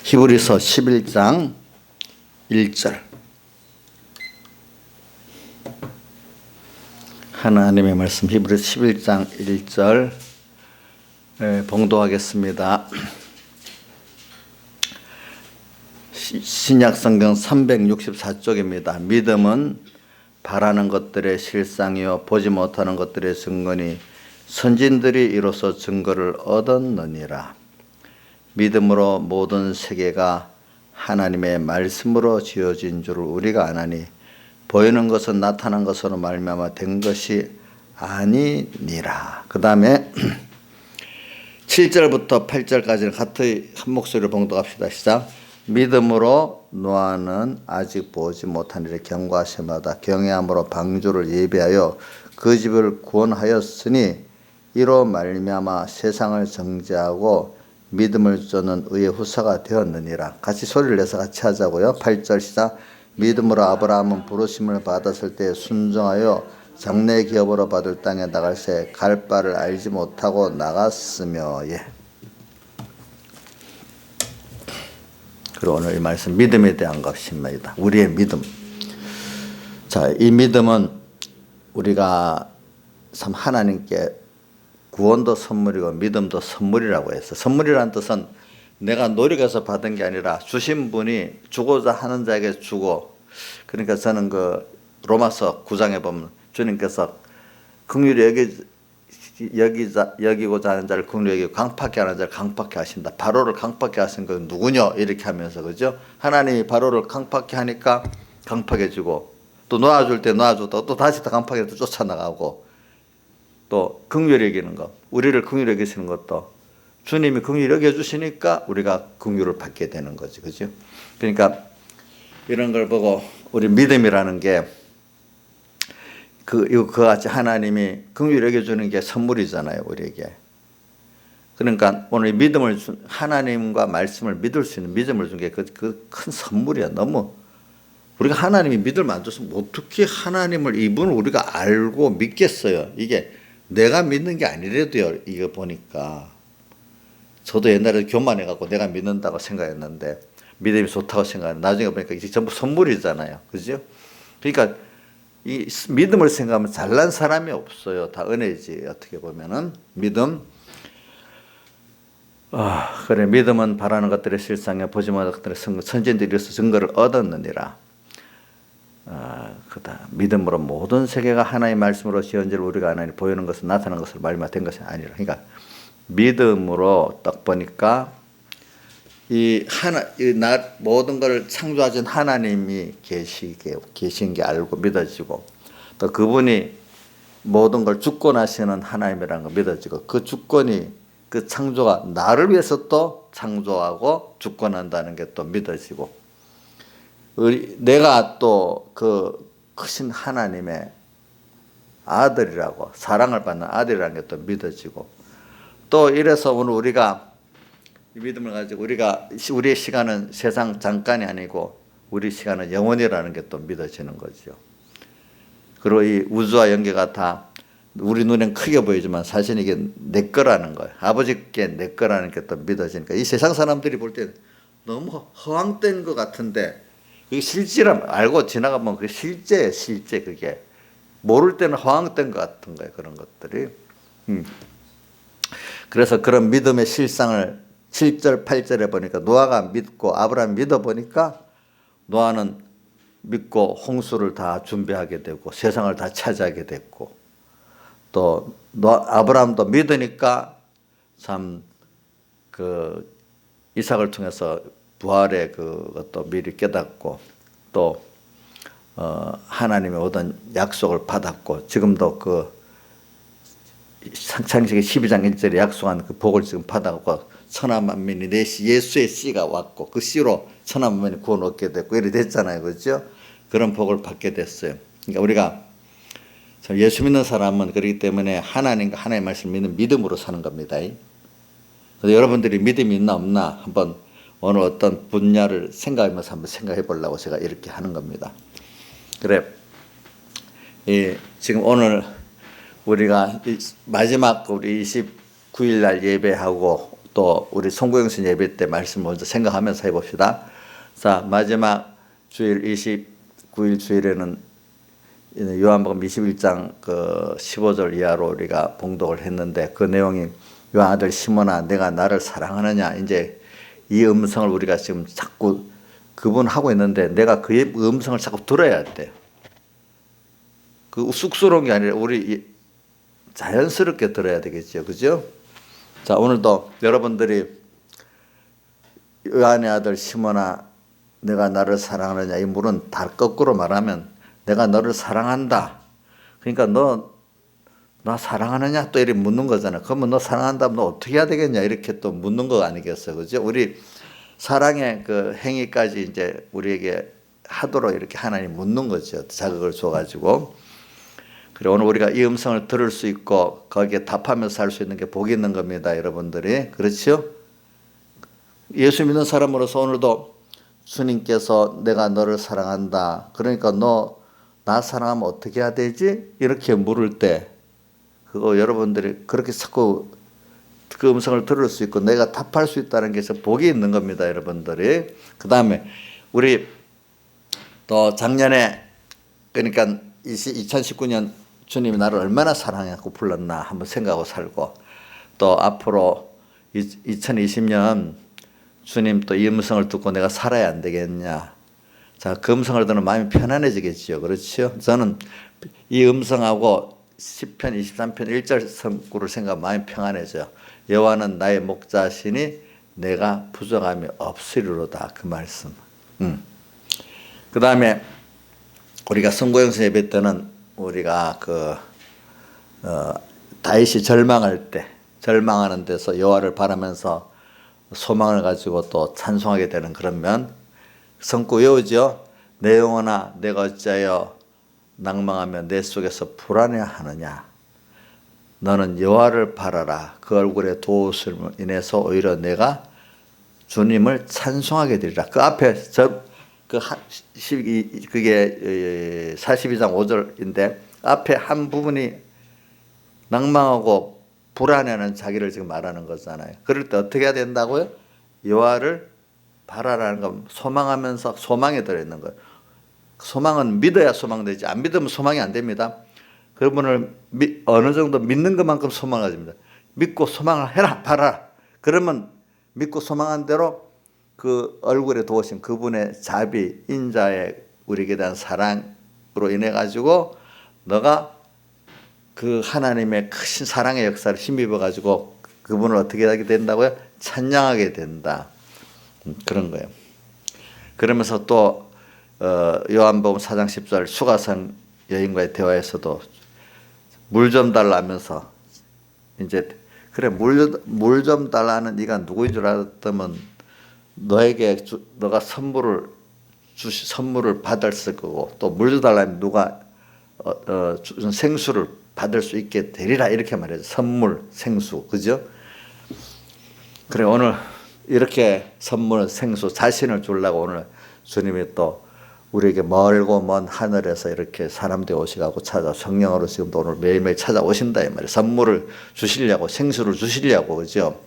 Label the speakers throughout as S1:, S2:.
S1: 히브리서 11장 1절. 하나님의 말씀 히브리서 11장 1절 봉독하겠습니다. 신약성경 364쪽입니다. 믿음은 바라는 것들의 실상이요 보지 못하는 것들의 증거니 선진들이 이로써 증거를 얻었느니라. 믿음으로 모든 세계가 하나님의 말씀으로 지어진 줄을 우리가 아나니 보이는 것은 나타난 것으로 말미암아 된 것이 아니니라. 그 다음에 7절부터 8절까지는 같이 한 목소리로 봉독합시다. 시작. 믿음으로 노아는 아직 보지 못한 일에 경고하심마다 경외함으로 방주를 예비하여 그 집을 구원하였으니 이로 말미암아 세상을 정죄하고 믿음을 쫓는 의의 후사가 되었느니라. 같이 소리를 내서 같이 하자고요. 8절 시작. 믿음으로 아브라함은 부르심을 받았을 때 순종하여 장래 기업으로 받을 땅에 나갈새 갈 바를 알지 못하고 나갔으며. 그리고 오늘 이 말씀 믿음에 대한 것입니다. 우리의 믿음. 자, 이 믿음은 우리가 참 하나님께 구원도 선물이고 믿음도 선물이라고 해서, 선물이라는 뜻은 내가 노력해서 받은 게 아니라 주신 분이 주고자 하는 자에게 주고, 그러니까 저는 그 로마서 9장에 보면 주님께서 긍휼히 여기고자 하는 자를 긍휼히 여기고 강팍히 하는 자를 강팍히 하신다. 바로를 강팍히 하신 건 누구냐 이렇게 하면서, 그죠? 하나님이 바로를 강팍히 하니까 강팍해지고, 또 놓아줄 때 놓아줬다고 또 다시 더 강팍해서 쫓아나가고, 또 긍휼히 여기는 것, 우리를 긍휼히 여기시는 것도 주님이 긍휼히 여겨주시니까 우리가 긍휼을 받게 되는 거지, 그죠? 그러니까 이런 걸 보고 우리 믿음이라는 게 그같이 하나님이 긍휼히 여겨주는 게 선물이잖아요, 우리에게. 그러니까 오늘 믿음을 준, 하나님과 말씀을 믿을 수 있는 믿음을 준 게 그 큰 선물이야. 너무 우리가 하나님이 믿음을 안 줬으면 어떻게 하나님을, 이분을 우리가 알고 믿겠어요. 이게 내가 믿는 게 아니래도요. 이거 보니까 저도 옛날에 교만해갖고 내가 믿는다고 생각했는데 믿음이 좋다고 생각했는데 나중에 보니까 이게 전부 선물이잖아요, 그죠? 그러니까 이 믿음을 생각하면 잘난 사람이 없어요. 다 은혜지. 어떻게 보면은 믿음. 그래, 믿음은 바라는 것들의 실상에 보지 못하는 것들의 선진들이로서 증거를 얻었느니라. 그다음 믿음으로 모든 세계가 하나의 말씀으로 지은 줄 우리가 아나니 보이는 것은 나타난 것으로 말미암아 된 것이 아니라. 그러니까 믿음으로 딱 보니까 모든 걸 창조하신 하나님이 계신 게 알고 믿어지고, 또 그분이 모든 걸 주권하시는 하나님이라는 거 믿어지고, 그 주권이, 그 창조가 나를 위해서 또 창조하고 주권한다는 게 또 믿어지고, 내가 또 그 크신 하나님의 아들이라고, 사랑을 받는 아들이라는 게 또 믿어지고, 또 이래서 오늘 우리가 이 믿음을 가지고 우리의 시간은 세상 잠깐이 아니고 우리 시간은 영원이라는 게 또 믿어지는 거죠. 그리고 이 우주와 연계가 다 우리 눈엔 크게 보이지만 사실 이게 내 거라는 거예요. 아버지께 내 거라는 게 또 믿어지니까 이 세상 사람들이 볼 때 너무 허황된 것 같은데 이게 실제라 알고 지나가면 그게 실제 그게 모를 때는 허황된 것 같은 거예요. 그런 것들이. 그래서 그런 믿음의 실상을 7절 8절에 보니까 노아가 믿고 아브라함이 믿어 보니까 노아는 믿고 홍수를 다 준비하게 되고 세상을 다 차지하게 됐고, 또 아브라함도 믿으니까 참 그 이삭을 통해서 부활의 그것도 미리 깨닫고, 또 하나님의 얻은 약속을 받았고, 지금도 그 창세기 12장 1절에 약속한 그 복을 지금 받아갖고 천하만민이 예수의 씨가 왔고 그 씨로 천하만민이 구원 얻게 됐고 이렇게 됐잖아요, 그렇죠? 그런 복을 받게 됐어요. 그러니까 우리가 예수 믿는 사람은 그렇기 때문에 하나님과 하나님의 말씀을 믿는 믿음으로 사는 겁니다. 그래서 여러분들이 믿음이 있나 없나 한번 오늘 어떤 분야를 생각하면서 한번 생각해 보려고 제가 이렇게 하는 겁니다. 그래, 지금 오늘 우리가 마지막 우리 29일 날 예배하고 또 우리 송구영신 예배 때 말씀 먼저 생각하면서 해봅시다. 자, 마지막 주일 29일 주일에는 요한복음 21장 그 15절 이하로 우리가 봉독을 했는데, 그 내용이 요 아들 시몬아 내가 나를 사랑하느냐, 이제 이 음성을 우리가 지금 자꾸 그분 하고 있는데 내가 그의 음성을 자꾸 들어야 돼. 그 쑥스러운 게 아니라 우리 자연스럽게 들어야 되겠죠, 그죠? 자, 오늘도 여러분들이 요한의 아들 시몬아 내가 나를 사랑하느냐, 이 물은 다 거꾸로 말하면 내가 너를 사랑한다. 그러니까 너 나 사랑하느냐 또 이렇게 묻는 거잖아. 그러면 너 사랑한다면 너 어떻게 해야 되겠냐 이렇게 또 묻는 거 아니겠어, 그죠? 우리 사랑의 그 행위까지 이제 우리에게 하도록 이렇게 하나님 묻는 거죠. 자극을 줘가지고. 그리고 오늘 우리가 이 음성을 들을 수 있고 거기에 답하면서 살 수 있는 게 복이 있는 겁니다, 여러분들이. 그렇죠? 예수 믿는 사람으로서 오늘도 주님께서 내가 너를 사랑한다. 그러니까 너 나 사랑하면 어떻게 해야 되지? 이렇게 물을 때 그거 여러분들이 그렇게 자꾸 그 음성을 들을 수 있고 내가 답할 수 있다는 게 복이 있는 겁니다, 여러분들이. 그 다음에 우리 또 작년에, 그러니까 2019년 주님이 나를 얼마나 사랑하고 불렀나 한번 생각하고 살고, 또 앞으로 2020년 주님 또 이 음성을 듣고 내가 살아야 안 되겠냐. 자, 그 음성을 듣는 마음이 편안해지겠죠. 그렇죠? 저는 이 음성하고 시편 23편 1절 성구를 생각하면 마음이 평안해져요. 여호와는 나의 목자시니 내가 부족함이 없으리로다, 그 말씀. 그 다음에 우리가 성구영신 예배 때는 우리가 다윗이 절망하는 데서 여호와를 바라면서 소망을 가지고 또 찬송하게 되는 그런 면, 성구 외우죠. 내 영혼아 내가 어찌하여 낭망하며 내 속에서 불안해하느냐. 너는 여호와를 바라라. 그 얼굴의 도우심으로 인해서 오히려 내가 주님을 찬송하게 되리라. 그 앞에 그게 42장 5절인데 앞에 한 부분이 낭망하고 불안해하는 자기를 지금 말하는 거잖아요. 그럴 때 어떻게 해야 된다고요? 여호와를 바라라는 건 소망하면서 소망에 들어있는 거예요. 소망은 믿어야 소망되지, 안 믿으면 소망이 안 됩니다. 그분을 어느 정도 믿는 것만큼 소망을 가집니다. 믿고 소망을 해라, 바라라. 그러면 믿고 소망한 대로 그 얼굴에 도우신 그분의 자비, 인자의 우리에게 대한 사랑으로 인해 가지고 너가 그 하나님의 크신 사랑의 역사를 힘입어 가지고 그분을 어떻게 하게 된다고요? 찬양하게 된다. 그런 거예요. 그러면서 또 요한복음 4장 10절 수가성 여인과의 대화에서도 물 좀 달라면서 이제 그래 물 좀 달라는 네가 누구인 줄 알았다면 너에게 너가 선물을 받았을 거고, 또 물 좀 달라면 누가 생수를 받을 수 있게 되리라 이렇게 말해요. 선물, 생수, 그죠? 그래 오늘 이렇게 선물, 생수, 자신을 주려고 오늘 주님이 또 우리에게 멀고 먼 하늘에서 이렇게 사람들이 오시고 성령으로 지금도 오늘 매일매일 찾아오신다 이 말이에요. 선물을 주시려고, 생수를 주시려고, 그죠?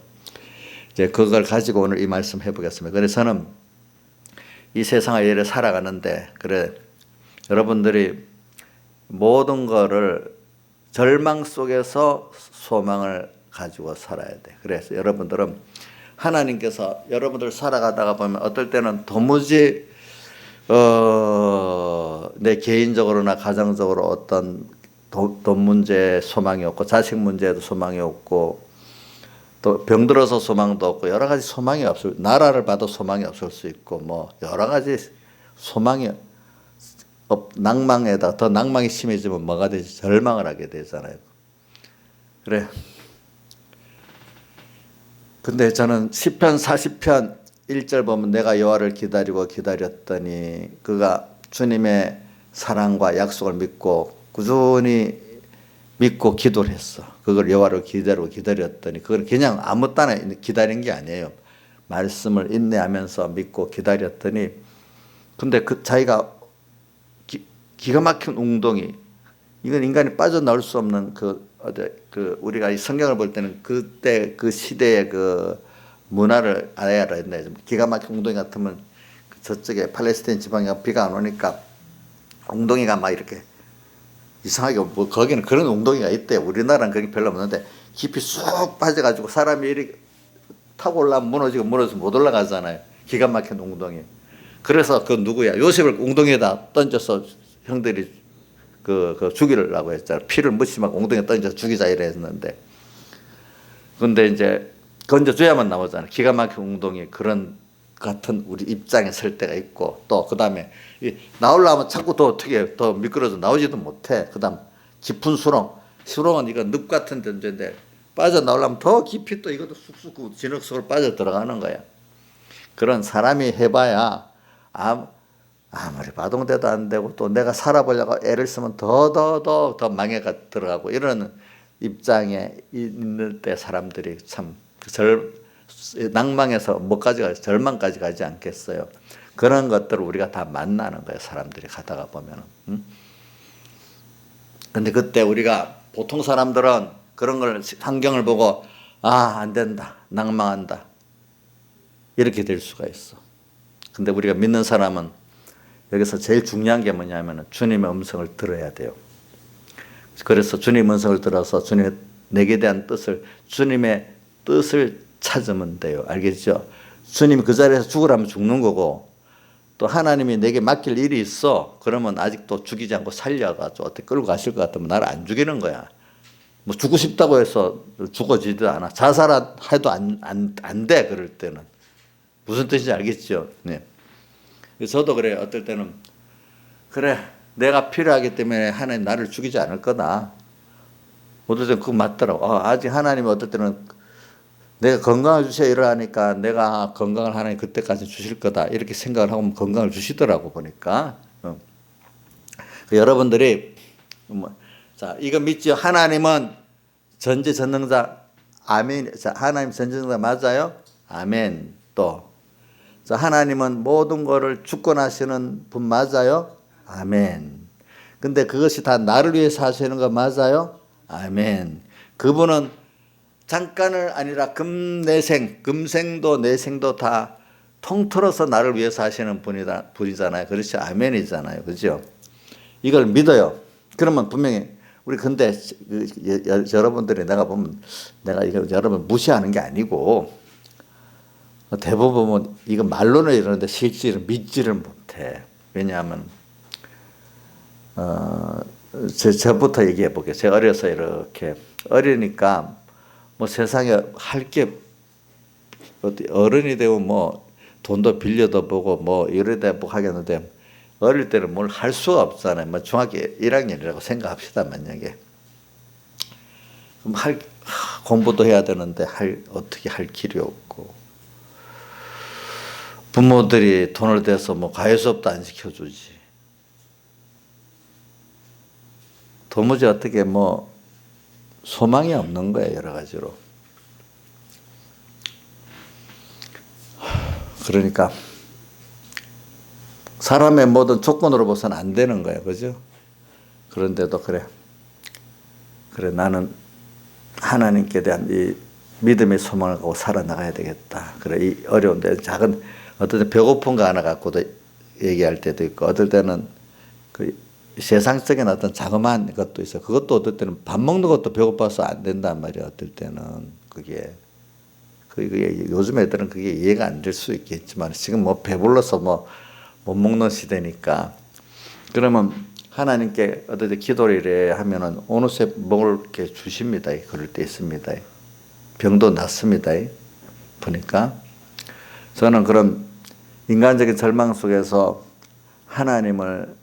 S1: 이제 그걸 가지고 오늘 이 말씀 해보겠습니다. 그래서 저는 이 세상을 이래 살아가는데, 그래 여러분들이 모든 거를 절망 속에서 소망을 가지고 살아야 돼. 그래서 여러분들은 하나님께서 여러분들 살아가다가 보면 어떨 때는 도무지 내 개인적으로나 가정적으로 어떤 돈 문제에 소망이 없고, 자식 문제에도 소망이 없고, 또 병들어서 소망도 없고, 여러 가지 소망이 없을, 나라를 봐도 소망이 없을 수 있고, 뭐 여러 가지 소망이 낭망에다 더 낭망이 심해지면 뭐가 되지? 절망을 하게 되잖아요. 그래. 근데 저는 시편 40편 1절 보면 내가 여호와를 기다렸더니 그가 주님의 사랑과 약속을 믿고 꾸준히 믿고 기도를 했어. 그걸 여호와를 기다렸더니 그걸 그냥 아무 때나 기다린 게 아니에요. 말씀을 인내하면서 믿고 기다렸더니, 근데 그 자기가 기가 막힌 웅덩이, 이건 인간이 빠져나올 수 없는 그 우리가 이 성경을 볼 때는 그때 그 시대의 그 문화를 알아야 된다. 기가 막힌 웅덩이 같으면 저쪽에 팔레스타인 지방에 비가 안 오니까 웅덩이가 막 이렇게 이상하게 뭐 거기는 그런 웅덩이가 있대. 우리나라는 그게 별로 없는데 깊이 쑥 빠져가지고 사람이 이렇게 타고 올라면 무너지고 무너져서 못 올라가잖아요. 기가 막힌 웅덩이. 그래서 그 누구야? 요셉을 웅덩이에다 던져서 형들이 그 죽이려고 했잖아요. 피를 묻히면 웅덩이에 던져서 죽이자 이래 했는데. 근데 이제 건져줘야만 나오잖아요. 기가 막힌 웅덩이 그런 같은 우리 입장에 설 때가 있고 또 그 다음에 나오려면 자꾸 더 어떻게 더 미끄러져 나오지도 못해. 그 다음 깊은 수렁은 이거 늪 같은 데인데 빠져나오려면 더 깊이 또 이것도 쑥쑥 진흙 속으로 빠져 들어가는 거야. 그런 사람이 해봐야 아무리 바동대도 안 되고 또 내가 살아보려고 애를 쓰면 더 망해가 들어가고 이런 입장에 있는 때 사람들이 참 낭망에서 뭐까지 가지 절망까지 가지 않겠어요. 그런 것들을 우리가 다 만나는 거예요. 사람들이 가다가 보면은. 근데 그때 우리가 보통 사람들은 그런 걸 환경을 보고 안 된다. 낭망한다. 이렇게 될 수가 있어. 근데 우리가 믿는 사람은 여기서 제일 중요한 게 뭐냐면 주님의 음성을 들어야 돼요. 그래서 주님의 음성을 들어서 주님의 내게 대한 주님의 뜻을 찾으면 돼요. 알겠죠? 주님이 그 자리에서 죽으라면 죽는 거고 또 하나님이 내게 맡길 일이 있어. 그러면 아직도 죽이지 않고 살려가지고 어떻게 끌고 가실 것 같으면 나를 안 죽이는 거야. 뭐 죽고 싶다고 해서 죽어지지도 않아. 자살해도 안 돼. 그럴 때는. 무슨 뜻인지 알겠죠? 네. 저도 그래요. 어떨 때는 그래 내가 필요하기 때문에 하나님 나를 죽이지 않을 거다. 어떨 때는 그거 맞더라고. 아직 하나님이 어떨 때는 내가 건강을 주셔야 이러하니까 내가 건강을 하나님 그때까지 주실 거다. 이렇게 생각을 하고 건강을 주시더라고 보니까. 여러분들이 자 이거 믿죠? 하나님은 전지전능자. 아멘. 자 하나님 전지전능자 맞아요? 아멘. 또 자 하나님은 모든 것을 주권하시는 분 맞아요? 아멘. 근데 그것이 다 나를 위해서 하시는 거 맞아요? 아멘. 그분은 잠깐을 아니라 금생도 내생도 다 통틀어서 나를 위해서 하시는 분이잖아요. 그렇지? 아멘이잖아요. 그죠? 이걸 믿어요. 그러면 분명히 우리 근데 여러분들이 내가 보면 내가 이거 여러분 무시하는 게 아니고 대부분 이거 말로는 이러는데 실제로 믿지를 못해. 왜냐하면 저부터 얘기해 볼게요. 제가 어려서 이렇게 어리니까 뭐 세상에 할 게 어른이 되면 뭐 돈도 빌려도 보고 뭐 이러다 보고 하겠는데 어릴 때는 뭘 할 수가 없잖아요. 뭐 중학교 1학년이라고 생각합시다 만약에. 그럼 공부도 해야 되는데 어떻게 할 길이 없고 부모들이 돈을 대서 뭐 과외 수업도 안 시켜주지. 도무지 어떻게 뭐 소망이 없는 거예요. 여러 가지로. 그러니까 사람의 모든 조건으로 봐서는 안 되는 거예요. 그죠? 그런데도 그래 나는 하나님께 대한 이 믿음의 소망을 갖고 살아나가야 되겠다. 그래 이 어려운데 작은 어떨 때 배고픈 거 하나 갖고도 얘기할 때도 있고 어떨 때는 그 세상적인 어떤 자그마한 것도 있어. 그것도 어떨 때는 밥 먹는 것도 배고파서 안 된단 말이야. 어떨 때는 그게 요즘 애들은 그게 이해가 안 될 수 있겠지만 지금 뭐 배불러서 뭐 못 먹는 시대니까 그러면 하나님께 어떨 때 기도를 이래 하면은 어느새 먹을 게 주십니다. 그럴 때 있습니다. 병도 낫습니다. 보니까 저는 그런 인간적인 절망 속에서 하나님을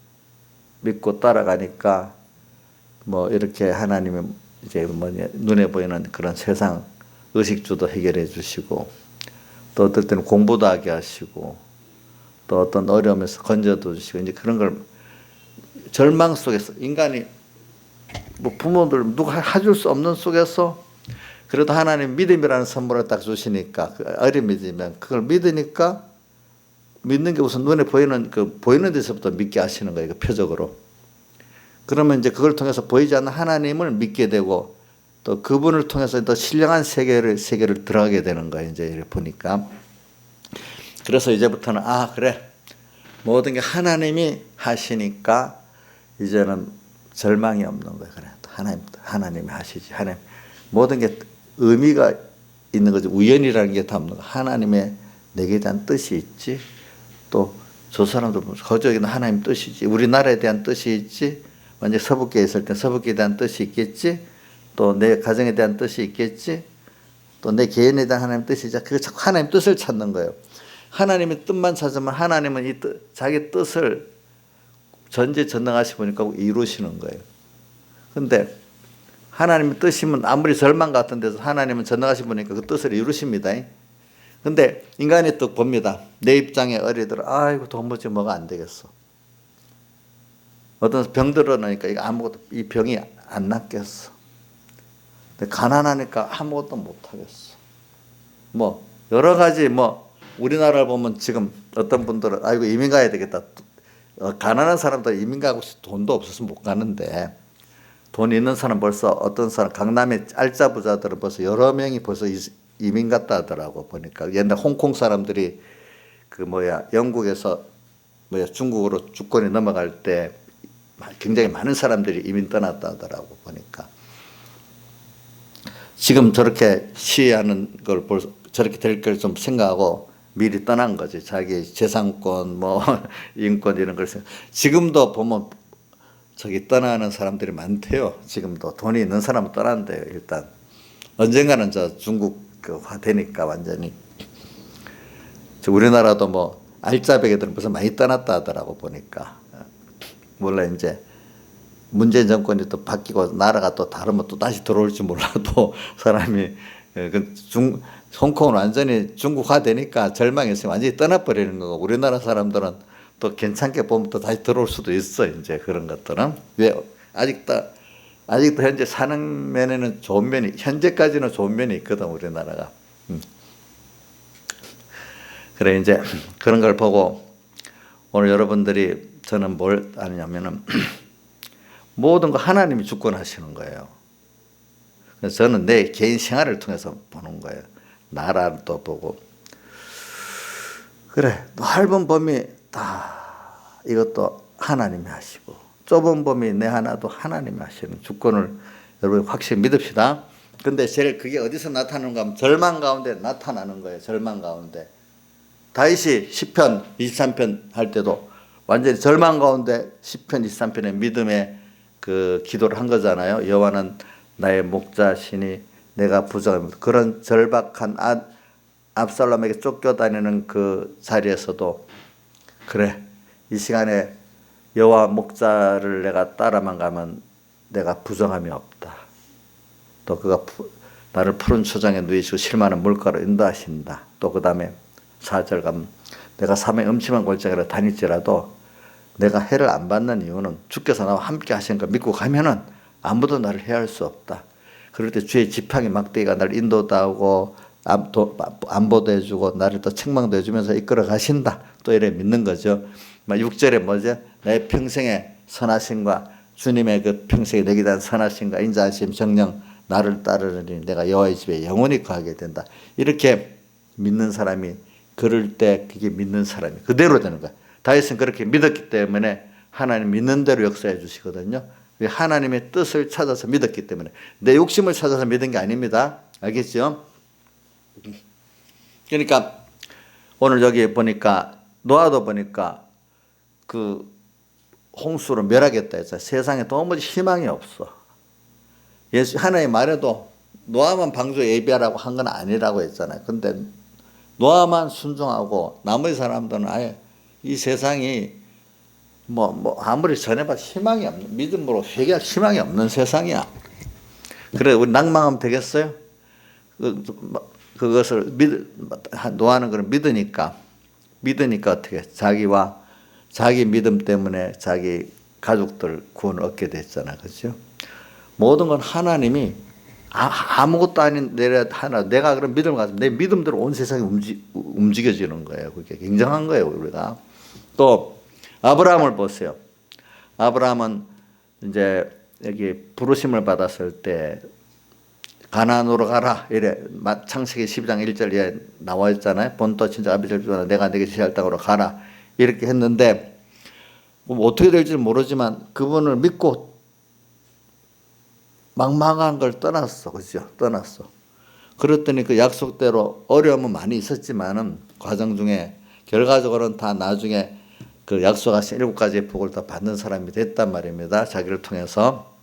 S1: 믿고 따라가니까 뭐 이렇게 하나님의 이제 눈에 보이는 그런 세상 의식주도 해결해 주시고 또 어떨 때는 공부도 하게 하시고 또 어떤 어려움에서 건져도 주시고 이제 그런 걸 절망 속에서 인간이 뭐 부모들 누가 해줄 수 없는 속에서 그래도 하나님 믿음이라는 선물을 딱 주시니까 그 어린 믿으면 그걸 믿으니까 믿는 게 우선 눈에 보이는 보이는 데서부터 믿게 하시는 거예요. 그 표적으로. 그러면 이제 그걸 통해서 보이지 않는 하나님을 믿게 되고 또 그분을 통해서 더 신령한 세계를 들어가게 되는 거예요. 이제 이렇게 보니까. 그래서 이제부터는 그래, 모든 게 하나님이 하시니까 이제는 절망이 없는 거예요. 그래, 하나님이 하시지. 하나님 모든 게 의미가 있는 거지. 우연이라는 게 다 없는 거. 하나님의 내게 대한 뜻이 있지. 또 저 사람들 거저기는 하나님 뜻이지. 우리나라에 대한 뜻이 있지. 완전 서북계에 있을 때 서북계에 대한 뜻이 있겠지. 또 내 가정에 대한 뜻이 있겠지. 또 내 개인에 대한 하나님 뜻이 있지. 그게 자꾸 하나님 뜻을 찾는 거예요. 하나님의 뜻만 찾으면 하나님은 자기 뜻을 전지전능하시고 이루시는 거예요. 근데 하나님의 뜻이면 아무리 절망 같은 데서 하나님은 전능하신 분이니까 그 뜻을 이루십니다. 근데 인간이 또 봅니다. 내 입장에 어리더라. 아이고 도무지 뭐가 안 되겠어. 어떤 병 들어놓으니까 이거 아무것도 이 병이 안 낫겠어. 근데 가난하니까 아무것도 못 하겠어. 뭐 여러 가지 우리나라를 보면 지금 어떤 분들은 아이고 이민 가야 되겠다. 가난한 사람들 이민 가고 돈도 없어서 못 가는데 돈 있는 사람 벌써 어떤 사람 강남의 알짜 부자들은 벌써 여러 명이 벌써 이민 갔다 하더라고 보니까. 옛날 홍콩 사람들이 영국에서 중국으로 주권이 넘어갈 때 굉장히 많은 사람들이 이민 떠났다 하더라고 보니까. 지금 저렇게 시위하는 걸 저렇게 될 걸 좀 생각하고 미리 떠난 거지. 자기 재산권 인권 이런 걸 지금도 보면 저기 떠나는 사람들이 많대요. 지금도 돈이 있는 사람은 떠난대요. 일단 언젠가는 저 중국화 되니까 완전히. 우리나라도 알짜배기들은 벌써 많이 떠났다 하더라고 보니까. 몰라 이제 문재인 정권이 또 바뀌고 나라가 또 다르면 또 다시 들어올지 몰라도 사람이 홍콩은 완전히 중국화 되니까 절망했으면 완전히 떠나버리는 거고, 우리나라 사람들은 또 괜찮게 보면 또 다시 들어올 수도 있어. 이제 그런 것들은 왜 아직도 현재 사는 면에는 좋은 면이, 현재까지는 좋은 면이 있거든 우리나라가. 그래 이제 그런 걸 보고 오늘 여러분들이 저는 뭘 아냐면은 모든 거 하나님이 주권하시는 거예요. 그래서 저는 내 개인 생활을 통해서 보는 거예요. 나라도 보고. 그래, 넓은 범위 다 이것도 하나님이 하시고, 좁은 범위 내 하나도 하나님이 하시는 주권을 여러분 확실히 믿읍시다. 근데 제일 그게 어디서 나타나는가 하면 절망 가운데 나타나는 거예요. 절망 가운데. 다윗이 시편 23편 할 때도 완전히 절망 가운데 시편 23편의 믿음의 그 기도를 한 거잖아요. 여호와는 나의 목자시니 내가 부족합니다. 그런 절박한 압살롬에게 쫓겨다니는 그 자리에서도 그래, 이 시간에 여호와 목자를 내가 따라만 가면 내가 부정함이 없다. 또 그가 나를 푸른 초장에 누이시고 실만한 물가로 인도하신다. 또 그 다음에 4절 가면 내가 삶의 음침한 골짜기로 다닐지라도 내가 해를 안 받는 이유는 주께서 나와 함께 하시는 걸 믿고 가면은 아무도 나를 해할 수 없다. 그럴 때 주의 지팡이 막대기가 나를 인도하고 안보도 해주고 나를 또 책망도 해주면서 이끌어 가신다. 또 이래 믿는 거죠. 6절에 뭐죠? 나의 평생의 선하심과 주님의 그 평생에 내게 대한 선하심과 인자하심 정령 나를 따르니 내가 여호와의 집에 영원히 거하게 된다. 이렇게 믿는 사람이 그럴 때 그게 믿는 사람이 그대로 되는 거야. 다윗은 그렇게 믿었기 때문에 하나님 믿는 대로 역사해 주시거든요. 하나님의 뜻을 찾아서 믿었기 때문에, 내 욕심을 찾아서 믿은 게 아닙니다. 알겠죠? 그러니까 오늘 여기 보니까 노아도 보니까 그 홍수로 멸하겠다 했어요. 세상에 도무지 희망이 없어. 하나님 말에도 노아만 방주 예비하라고 한 건 아니라고 했잖아요. 근데 노아만 순종하고 나머지 사람들은 아예 이 세상이 아무리 전해봐도 희망이 없는, 믿음으로 회개할 희망이 없는 세상이야. 그래 우리 낭망하면 되겠어요? 그것을 노아는 그걸 믿으니까 어떻게 자기와 자기 믿음 때문에 자기 가족들 구원을 얻게 됐잖아. 그렇죠? 모든 건 하나님이 아무것도 아닌 내가 그런 믿음을 가지고 내 믿음대로 온 세상이 움직여지는 거예요. 그게 굉장한 거예요. 우리가 또 아브라함을 보세요. 아브라함은 이제 여기 부르심을 받았을 때 가나안으로 가라 이래 창세기 12장 1절에 나와 있잖아요. 본토 친척 아비들 중에 내가 네게 지시할 땅으로 가라 이렇게 했는데 뭐 어떻게 될지 모르지만 그분을 믿고 망망한 걸 떠났어. 그죠? 떠났어. 그랬더니 그 약속대로 어려움은 많이 있었지만은 과정 중에 결과적으로는 다 나중에 그 약속하신 7가지의 복을 다 받는 사람이 됐단 말입니다. 자기를 통해서.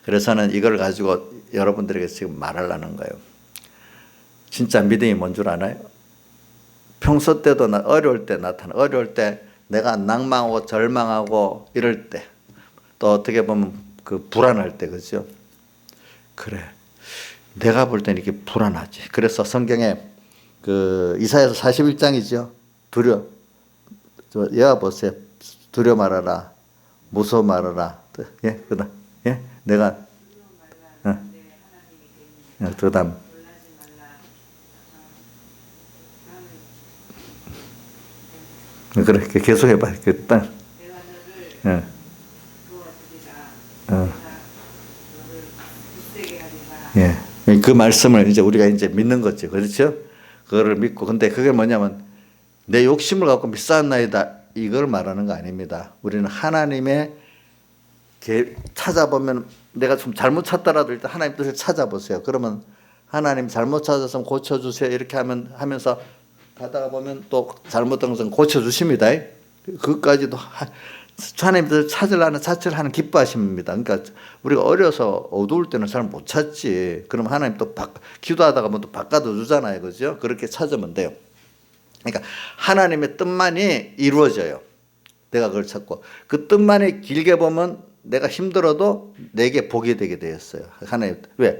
S1: 그래서는 이걸 가지고 여러분들에게 지금 말하려는 거예요. 진짜 믿음이 뭔 줄 아나요? 평소 때도 어려울 때 나타나. 어려울 때 내가 낭망하고 절망하고 이럴 때 또 어떻게 보면 그 불안할 때 그죠? 그래. 내가 볼 때는 이게 불안하지. 그래서 성경에 그 이사야서 41장이죠. 여호와 보세요. 두려 말아라. 무서워 말아라. 예, 그다음. 예, 내가 그다음. 그래, 계속 해봐. 그다음. 예. 그 말씀을 이제 우리가 이제 믿는 거죠. 그렇죠? 그거를 믿고. 근데 그게 뭐냐면 내 욕심을 갖고 믿사옵나이다. 이걸 말하는 거 아닙니다. 우리는 하나님의 찾아보면 내가 좀 잘못 찾더라도 일단 하나님 뜻을 찾아보세요. 그러면 하나님 잘못 찾아서 고쳐주세요. 이렇게 하면서 가다가 보면 또 잘못된 것은 고쳐주십니다. 그것까지도 하나님 뜻을 찾으려는 자체를 하는 기뻐하십니다. 그러니까 우리가 어려서 어두울 때는 잘 못 찾지. 그럼 하나님 또 기도하다가 또 바꿔도 주잖아요. 그죠? 그렇게 찾으면 돼요. 그러니까 하나님의 뜻만이 이루어져요. 내가 그걸 찾고 그 뜻만이 길게 보면 내가 힘들어도 내게 복이 되게 되었어요. 하나님 왜?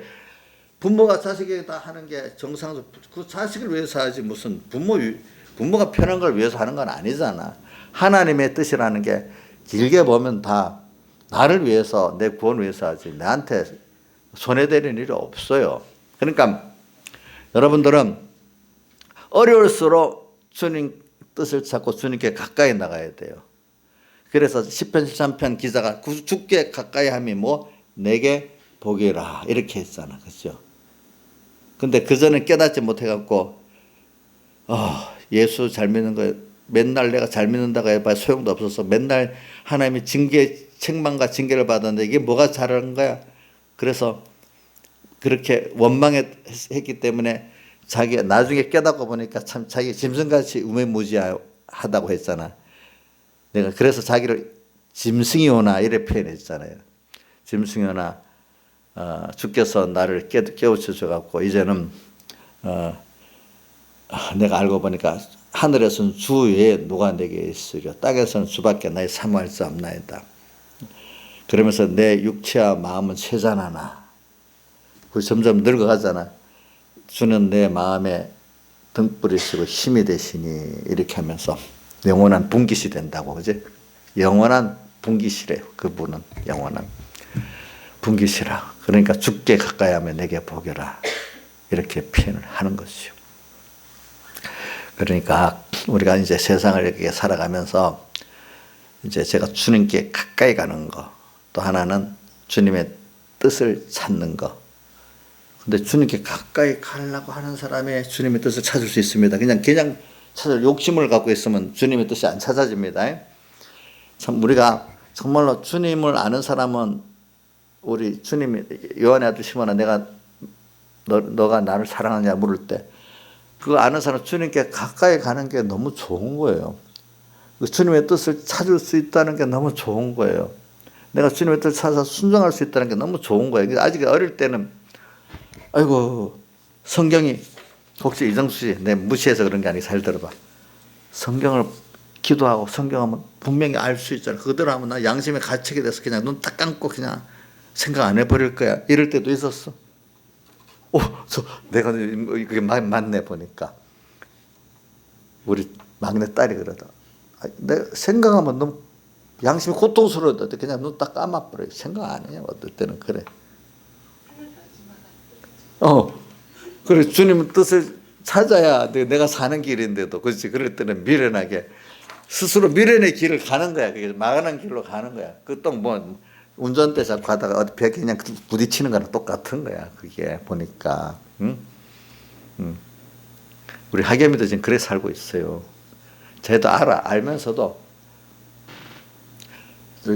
S1: 부모가 자식에게 다 하는 게 정상적. 그 자식을 위해서 하지 무슨 부모가 편한 걸 위해서 하는 건 아니잖아. 하나님의 뜻이라는 게 길게 보면 다 나를 위해서 내 구원을 위해서 하지 나한테 손해되는 일이 없어요. 그러니까 여러분들은 어려울수록 주님 뜻을 찾고 주님께 가까이 나가야 돼요. 그래서 시편 13편 기자가 주께 가까이 함이 뭐 내게 복이라 이렇게 했잖아. 그렇죠? 근데 그전에 깨닫지 못해갖고 예수 잘 믿는 거 맨날 내가 잘 믿는다고 해봐야 소용도 없어서 맨날 하나님의 책망과 징계를 받았는데 이게 뭐가 잘한 거야. 그래서 그렇게 원망했기 때문에 자기가 나중에 깨닫고 보니까 참 자기 짐승같이 우매무지하다고 했잖아. 내가 그래서 자기를 짐승이오나 이렇게 표현했잖아요. 짐승이오나 주께서 나를 깨우쳐 줘갖고 이제는 내가 알고 보니까 하늘에서는 주 외에 누가 내게 있으려 땅에서는 주밖에 나의 사모할 수 없나이다. 그러면서 내 육체와 마음은 쇠잔하나 그 점점 늙어가잖아. 주는 내 마음에 등불이시고 힘이 되시니 이렇게 하면서 영원한 분깃이 된다고. 그지? 영원한 분깃이래요. 그분은 영원한 분깃이라. 그러니까 죽게 가까이 하면 내게 복이라 이렇게 표현을 하는 것이요. 그러니까 우리가 이제 세상을 이렇게 살아가면서 이제 제가 주님께 가까이 가는 거, 또 하나는 주님의 뜻을 찾는 거. 근데 주님께 가까이 가려고 하는 사람이 주님의 뜻을 찾을 수 있습니다. 그냥 찾을 욕심을 갖고 있으면 주님의 뜻이 안 찾아집니다. 참 우리가 정말로 주님을 아는 사람은 우리 주님이 요한의 아들 시몬아 내가 너가 나를 사랑하냐 물을 때 그거 아는 사람 주님께 가까이 가는 게 너무 좋은 거예요. 주님의 뜻을 찾을 수 있다는 게 너무 좋은 거예요. 내가 주님의 뜻을 찾아서 순종할 수 있다는 게 너무 좋은 거예요. 아직 어릴 때는 아이고 성경이 혹시 이정수 씨 내 무시해서 그런 게 아니고 잘 들어봐. 성경을 기도하고 성경하면 분명히 알 수 있잖아. 그대로 하면 나 양심에 갇히게 돼서 그냥 눈 딱 감고 그냥 생각 안 해버릴 거야. 이럴 때도 있었어. 내가 그게 맞네 보니까 우리 막내 딸이 그러다. 내가 생각하면 너무 양심이 고통스러울 때 그냥 눈 딱 감아버려. 생각 안 해요. 어떨 때는 그래. 그래 주님 뜻을 찾아야 내가 사는 길인데도 그렇지. 그럴 때는 미련하게 스스로 미련의 길을 가는 거야. 그게 막연한 길로 가는 거야. 그 또 뭐 운전대 잡고 하다가 어디 벽에 그냥 부딪히는 거랑 똑같은 거야. 그게 보니까. 응? 응. 우리 하겸이도 지금 그래 살고 있어요. 쟤도 알면서도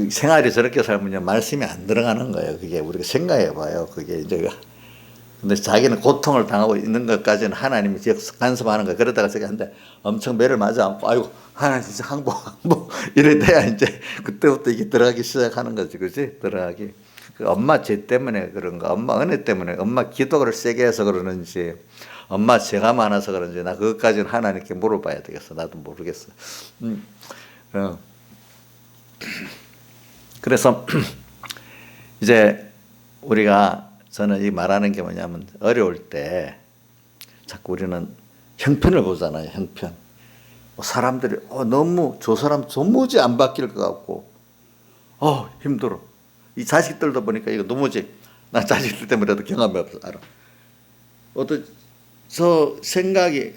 S1: 생활이 저렇게 살면 말씀이 안 들어가는 거예요. 그게 우리가 생각해 봐요. 그게 이제. 근데 자기는 고통을 당하고 있는 것까지는 하나님이 간섭하는 거야. 그러다가 저기 한데 엄청 매를 맞아 안고, 아이고, 하나님 진짜 항복. 이래 돼야 이제 그때부터 이게 들어가기 시작하는 거지. 그지? 들어가기. 그 엄마 죄 때문에 그런가, 엄마 은혜 때문에, 엄마 기도를 세게 해서 그러는지, 엄마 죄가 많아서 그런지, 나 그것까지는 하나님께 물어봐야 되겠어. 나도 모르겠어. 그래서 이제 우리가, 저는 이 말하는 게 뭐냐면, 어려울 때 자꾸 우리는 형편을 보잖아요. 형편. 사람들이 너무 저 사람 도무지 안 바뀔 것 같고 힘들어. 이 자식들도 보니까 이거 도무지, 나 자식들 때문에도 경험이 없어. 알아. 저 생각이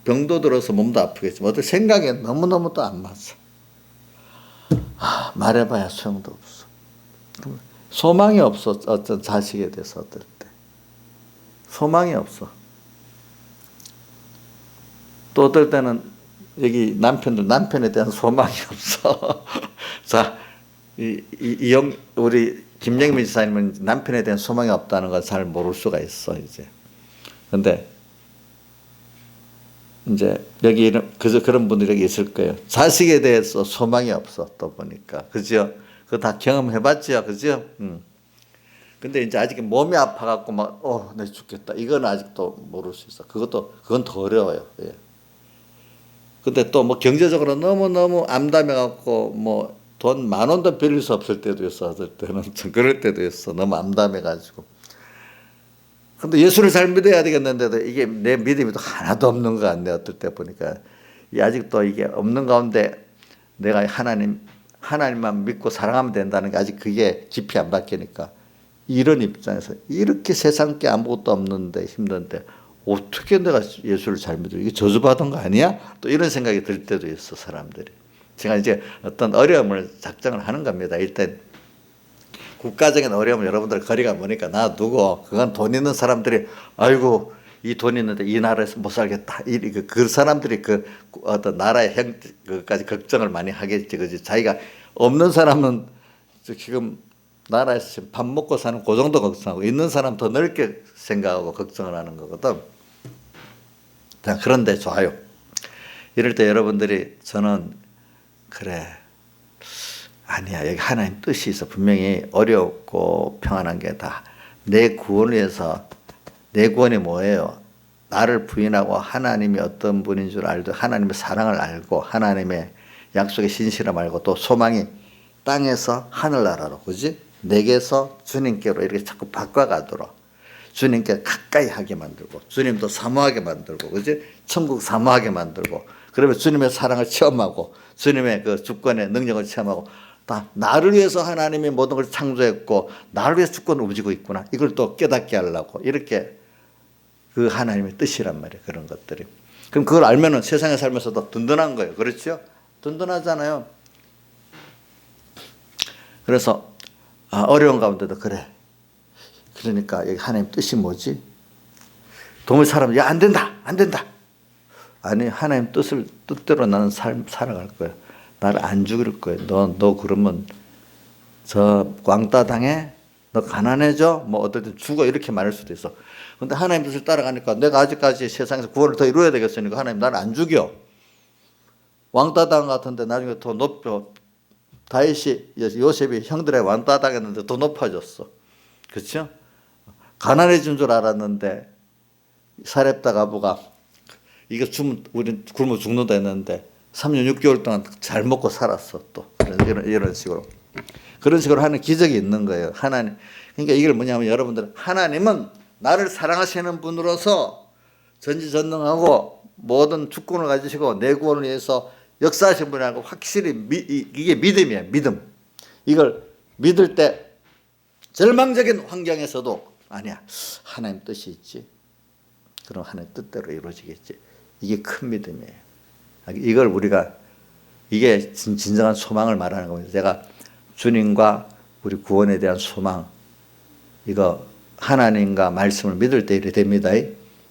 S1: 병도 들어서 몸도 아프겠지만 어떤 생각이 너무너무 또 안 맞아. 말해봐야 소용도 없어. 소망이 없어. 어떤 자식에 대해서 어떨 때 소망이 없어. 또 어떨 때는 여기 남편에 대한 소망이 없어. 자, 우리 김영민 지사님은 남편에 대한 소망이 없다는 걸 잘 모를 수가 있어 이제. 근데 이제 여기 그런 분들이 있을 거예요. 자식에 대해서 소망이 없어. 또 보니까. 그죠? 그거 다 경험해봤죠? 그죠? 근데 이제 아직 몸이 아파갖고 나 죽겠다. 이건 아직도 모를 수 있어. 그건 더 어려워요. 예. 근데 또 경제적으로 너무너무 암담해갖고 돈 10,000원도 빌릴 수 없을 때도 있어. 어떨 때는. 그럴 때도 있어. 너무 암담해가지고. 근데 예수를 잘 믿어야 되겠는데도 이게 내 믿음이 또 하나도 없는 것 같네. 어떨 때 보니까. 아직도 이게 없는 가운데 내가 하나님만 믿고 사랑하면 된다는 게 아직 그게 깊이 안 박히니까, 이런 입장에서 이렇게 세상 게 아무것도 없는데 힘든데 어떻게 내가 예수를 잘 믿어? 이게 저주받은 거 아니야? 또 이런 생각이 들 때도 있어, 사람들이. 제가 이제 어떤 어려움을 작정을 하는 겁니다. 일단 국가적인 어려움을 여러분들 거리가 뭐니까 놔두고, 그건 돈 있는 사람들이 아이고 이 돈 있는데 이 나라에서 못 살겠다. 그 사람들이 그 어떤 나라의 그까지 걱정을 많이 하겠지. 그지? 자기가 없는 사람은 지금 나라에서 지금 밥 먹고 사는 그 정도 걱정하고, 있는 사람 더 넓게 생각하고 걱정을 하는 거거든. 자, 그런데 좋아요. 이럴 때 여러분들이, 저는 그래, 아니야, 여기 하나님 뜻이 있어. 분명히 어렵고 평안한 게 다 내 구원을 위해서. 내 구원이 뭐예요? 나를 부인하고 하나님이 어떤 분인 줄 알고, 하나님의 사랑을 알고, 하나님의 약속의 신실함 알고, 또 소망이 땅에서 하늘나라로, 그지? 내게서 주님께로 이렇게 자꾸 바꿔가도록, 주님께 가까이 하게 만들고, 주님도 사모하게 만들고, 그지? 천국 사모하게 만들고, 그러면 주님의 사랑을 체험하고, 주님의 그 주권의 능력을 체험하고, 다 나를 위해서 하나님이 모든 걸 창조했고 나를 위해서 주권을 움직이고 있구나, 이걸 또 깨닫게 하려고, 이렇게 그 하나님의 뜻이란 말이에요. 그런 것들이. 그럼 그걸 알면은 세상에 살면서도 든든한 거예요. 그렇죠? 든든하잖아요. 그래서 어려운 가운데도 그래. 그러니까 여기 하나님 뜻이 뭐지? 도무지 사람은 안 된다. 아니, 하나님 뜻대로 나는 살아갈 거야. 나를 안 죽일 거야. 너 그러면 저 왕따 당해? 너 가난해져? 어떨 죽어? 이렇게 말할 수도 있어. 근데 하나님 뜻을 따라가니까 내가 아직까지 세상에서 구원을 더 이루어야 되겠으니까 하나님 나를 안 죽여. 왕따 당 같은데 나중에 더 높여. 요셉이 형들의 왕따 당했는데 더 높아졌어. 그렇죠? 가난해진 줄 알았는데 사렙다 가부가 이거 주면 우린 굶어 죽는다 했는데 3년 6개월 동안 잘 먹고 살았어. 또 이런 식으로. 그런 식으로 하는 기적이 있는 거예요. 하나님. 그러니까 이걸 뭐냐면, 여러분들, 하나님은 나를 사랑하시는 분으로서 전지전능하고 모든 주권을 가지시고 내 구원을 위해서 역사하신 분이라고 확실히 이게 믿음이에요. 믿음. 이걸 믿을 때 절망적인 환경에서도 아니야, 하나님 뜻이 있지. 그럼 하나님 뜻대로 이루어지겠지. 이게 큰 믿음이에요. 이걸 우리가, 이게 진정한 소망을 말하는 겁니다. 제가 주님과 우리 구원에 대한 소망, 이거 하나님과 말씀을 믿을 때 이래 됩니다.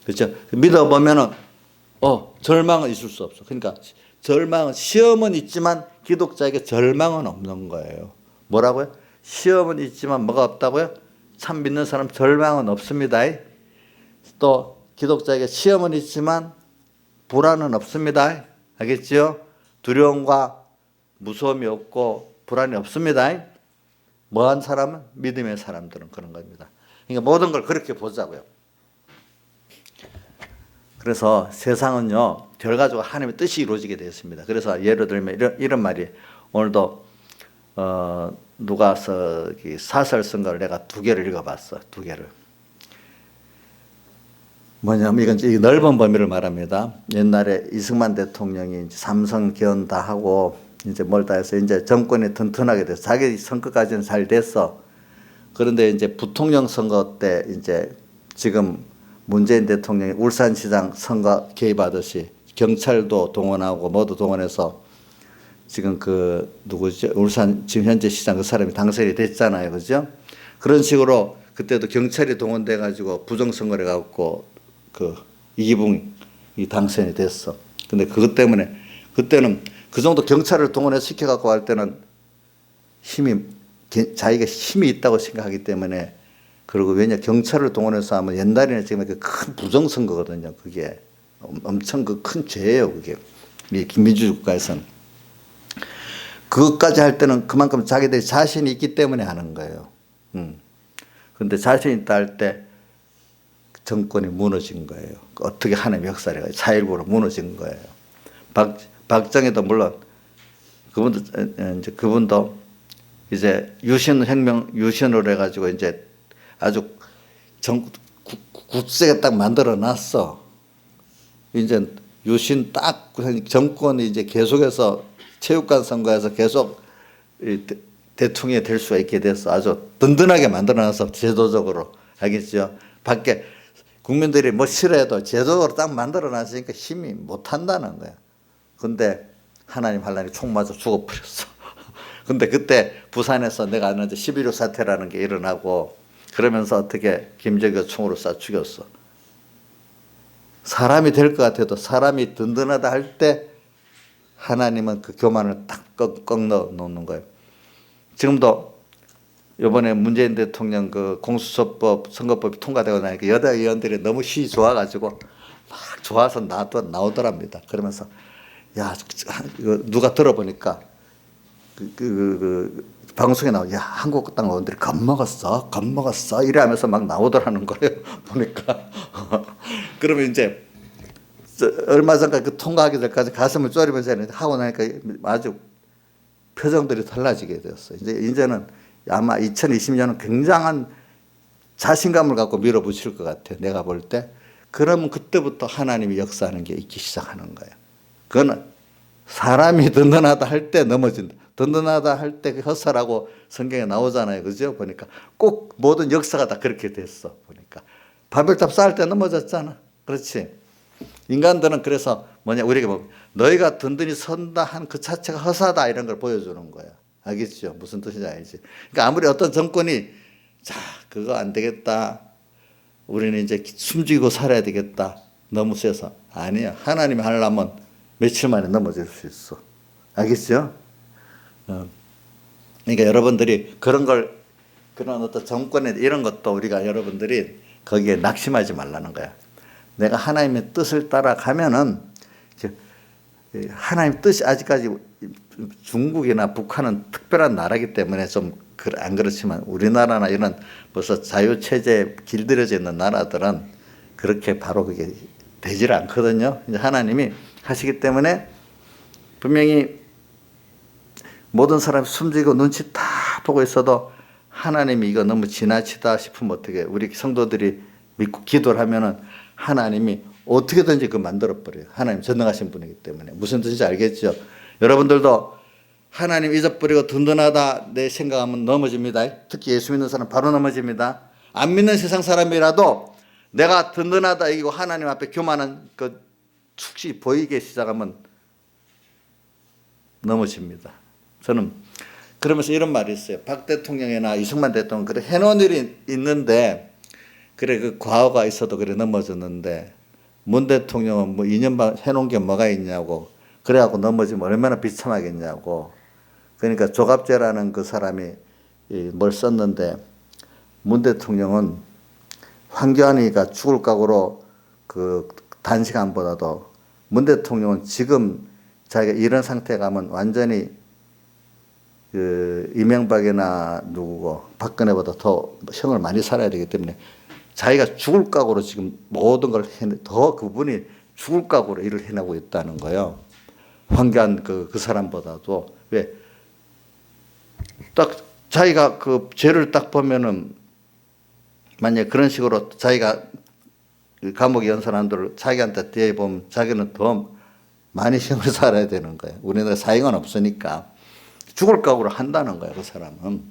S1: 그렇죠? 믿어보면은 절망은 있을 수 없어. 그러니까 절망은, 시험은 있지만 기독자에게 절망은 없는 거예요. 뭐라고요? 시험은 있지만 뭐가 없다고요? 참 믿는 사람 절망은 없습니다. 또 기독자에게 시험은 있지만 불안은 없습니다. 알겠지요? 두려움과 무서움이 없고 불안이 없습니다. 뭐한 사람은? 믿음의 사람들은 그런 겁니다. 그러니까 모든 걸 그렇게 보자고요. 그래서 세상은요, 결과적으로 하나님의 뜻이 이루어지게 되었습니다. 그래서 예를 들면 이런 말이, 오늘도 누가서 사설성가를 내가 2개를 읽어봤어. 2개를. 뭐냐면 이건 넓은 범위를 말합니다. 옛날에 이승만 대통령이 삼선 개헌 다 하고 이제 뭘 다 해서 이제 정권이 튼튼하게 돼서 자기 선거까지는 잘 됐어. 그런데 이제 부통령 선거 때 이제 지금 문재인 대통령이 울산시장 선거 개입하듯이 경찰도 동원하고 모두 동원해서 지금 누구죠? 울산 지금 현재 시장 그 사람이 당선이 됐잖아요. 그죠? 그런 식으로 그때도 경찰이 동원돼 가지고 부정선거를 해갖고 이기붕이 당선이 됐어. 근데 그것 때문에 그때는 그 정도 경찰을 동원해서 시켜갖고 할 때는 자기가 힘이 있다고 생각하기 때문에, 그리고 왜냐, 경찰을 동원해서 하면 옛날에는 지금 큰 부정선거거든요. 그게 엄청 큰 죄예요. 그게 민주주의국가에서는. 그것까지 할 때는 그만큼 자기들이 자신이 있기 때문에 하는 거예요. 그런데 자신 있다 할 때 정권이 무너진 거예요. 어떻게 하나님의 역사를 4.19로 무너진 거예요. 박정희도 물론 그분도 이제 유신으로 해가지고 이제 아주 굳세게 딱 만들어 놨어. 이제 유신 딱 정권이 이제 계속해서 체육관 선거에서 계속 대통령이 될 수가 있게 됐어. 아주 든든하게 만들어 놨어. 제도적으로. 알겠죠? 밖에 국민들이 뭐 싫어해도 제도적으로 딱 만들어 놨으니까 힘이 못 한다는 거야. 근데 하나님 하려니 총 맞아 죽어버렸어. 근데 그때 부산에서 내가 아는 11.6 사태라는 게 일어나고, 그러면서 어떻게 김정일가 총으로 쏴 죽였어. 사람이 될 것 같아도 사람이 든든하다 할 때 하나님은 그 교만을 딱 꺾 넣어 놓는 거예요. 지금도 이번에 문재인 대통령 공수처법 선거법이 통과되고 나니까 여당 의원들이 너무 힘이 좋아가지고 막 좋아서 나오더랍니다. 그러면서 야, 이거 누가 들어보니까 방송에 나오고, 야, 한국당 의원들이 겁먹었어 이래하면서 막 나오더라는 거예요. 보니까. 그러면 이제 얼마 전까지 통과하기 전까지 가슴을 졸이면서 했는데 하고 나니까 아주 표정들이 달라지게 되었어요. 이제는 아마 2020년은 굉장한 자신감을 갖고 밀어붙일 것 같아요. 내가 볼 때. 그러면 그때부터 하나님이 역사하는 게 있기 시작하는 거예요. 그거는 사람이 든든하다 할 때 넘어진다. 든든하다 할 때 헛살하고 성경에 나오잖아요. 그죠? 보니까 꼭 모든 역사가 다 그렇게 됐어. 보니까 바벨탑 쌓을 때 넘어졌잖아. 그렇지? 인간들은 그래서 우리에게 너희가 든든히 선다 한 그 자체가 허사다 이런 걸 보여주는 거야. 알겠죠? 무슨 뜻인지 알지? 그러니까 아무리 어떤 정권이 그거 안 되겠다. 우리는 이제 숨지고 살아야 되겠다. 너무 세서. 아니야. 하나님이 하려면 며칠 만에 넘어질 수 있어. 알겠죠? 그러니까 여러분들이 그런 어떤 정권에 이런 것도 우리가 여러분들이 거기에 낙심하지 말라는 거야. 내가 하나님의 뜻을 따라가면은 하나님 뜻이 아직까지 중국이나 북한은 특별한 나라이기 때문에 좀 안 그렇지만 우리나라나 이런 벌써 자유체제에 길들여져 있는 나라들은 그렇게 바로 그게 되질 않거든요. 이제 하나님이 하시기 때문에 분명히 모든 사람이 숨지고 눈치 다 보고 있어도 하나님이 이거 너무 지나치다 싶으면 어떻게, 우리 성도들이 믿고 기도를 하면은 하나님이 어떻게든지 만들어버려요. 하나님 전능하신 분이기 때문에. 무슨 뜻인지 알겠죠? 여러분들도 하나님 잊어버리고 든든하다 내 생각하면 넘어집니다. 특히 예수 믿는 사람 바로 넘어집니다. 안 믿는 세상 사람이라도 내가 든든하다 이기고 하나님 앞에 교만한 축시 보이게 시작하면 넘어집니다. 저는 그러면서 이런 말이 있어요. 박 대통령이나 이승만 대통령 그래 해놓은 일이 있는데 그래 그 과오가 있어도 그래 넘어졌는데 문 대통령은 뭐 2년 반 해놓은 게 뭐가 있냐고 그래갖고 넘어지면 얼마나 비참하겠냐고. 그러니까 조갑재라는 그 사람이 뭘 썼는데 문 대통령은 황교안이가 죽을 각오로 그 단시간보다도 문 대통령은 지금 자기가 이런 상태에 가면 완전히 그 이명박이나 누구고 박근혜보다 더 형을 많이 살아야 되기 때문에 자기가 죽을 각오로 지금 모든 걸 더 그분이 죽을 각오로 일을 해내고 있다는 거예요. 황교안 그 사람보다도. 왜? 딱 자기가 그 죄를 딱 보면은 만약에 그런 식으로 자기가 감옥에 연설한 대로 자기한테 대해 보면 자기는 더 많이 형을 살아야 되는 거예요. 우리나라 사형은 없으니까 죽을 각오를 한다는 거예요. 그 사람은.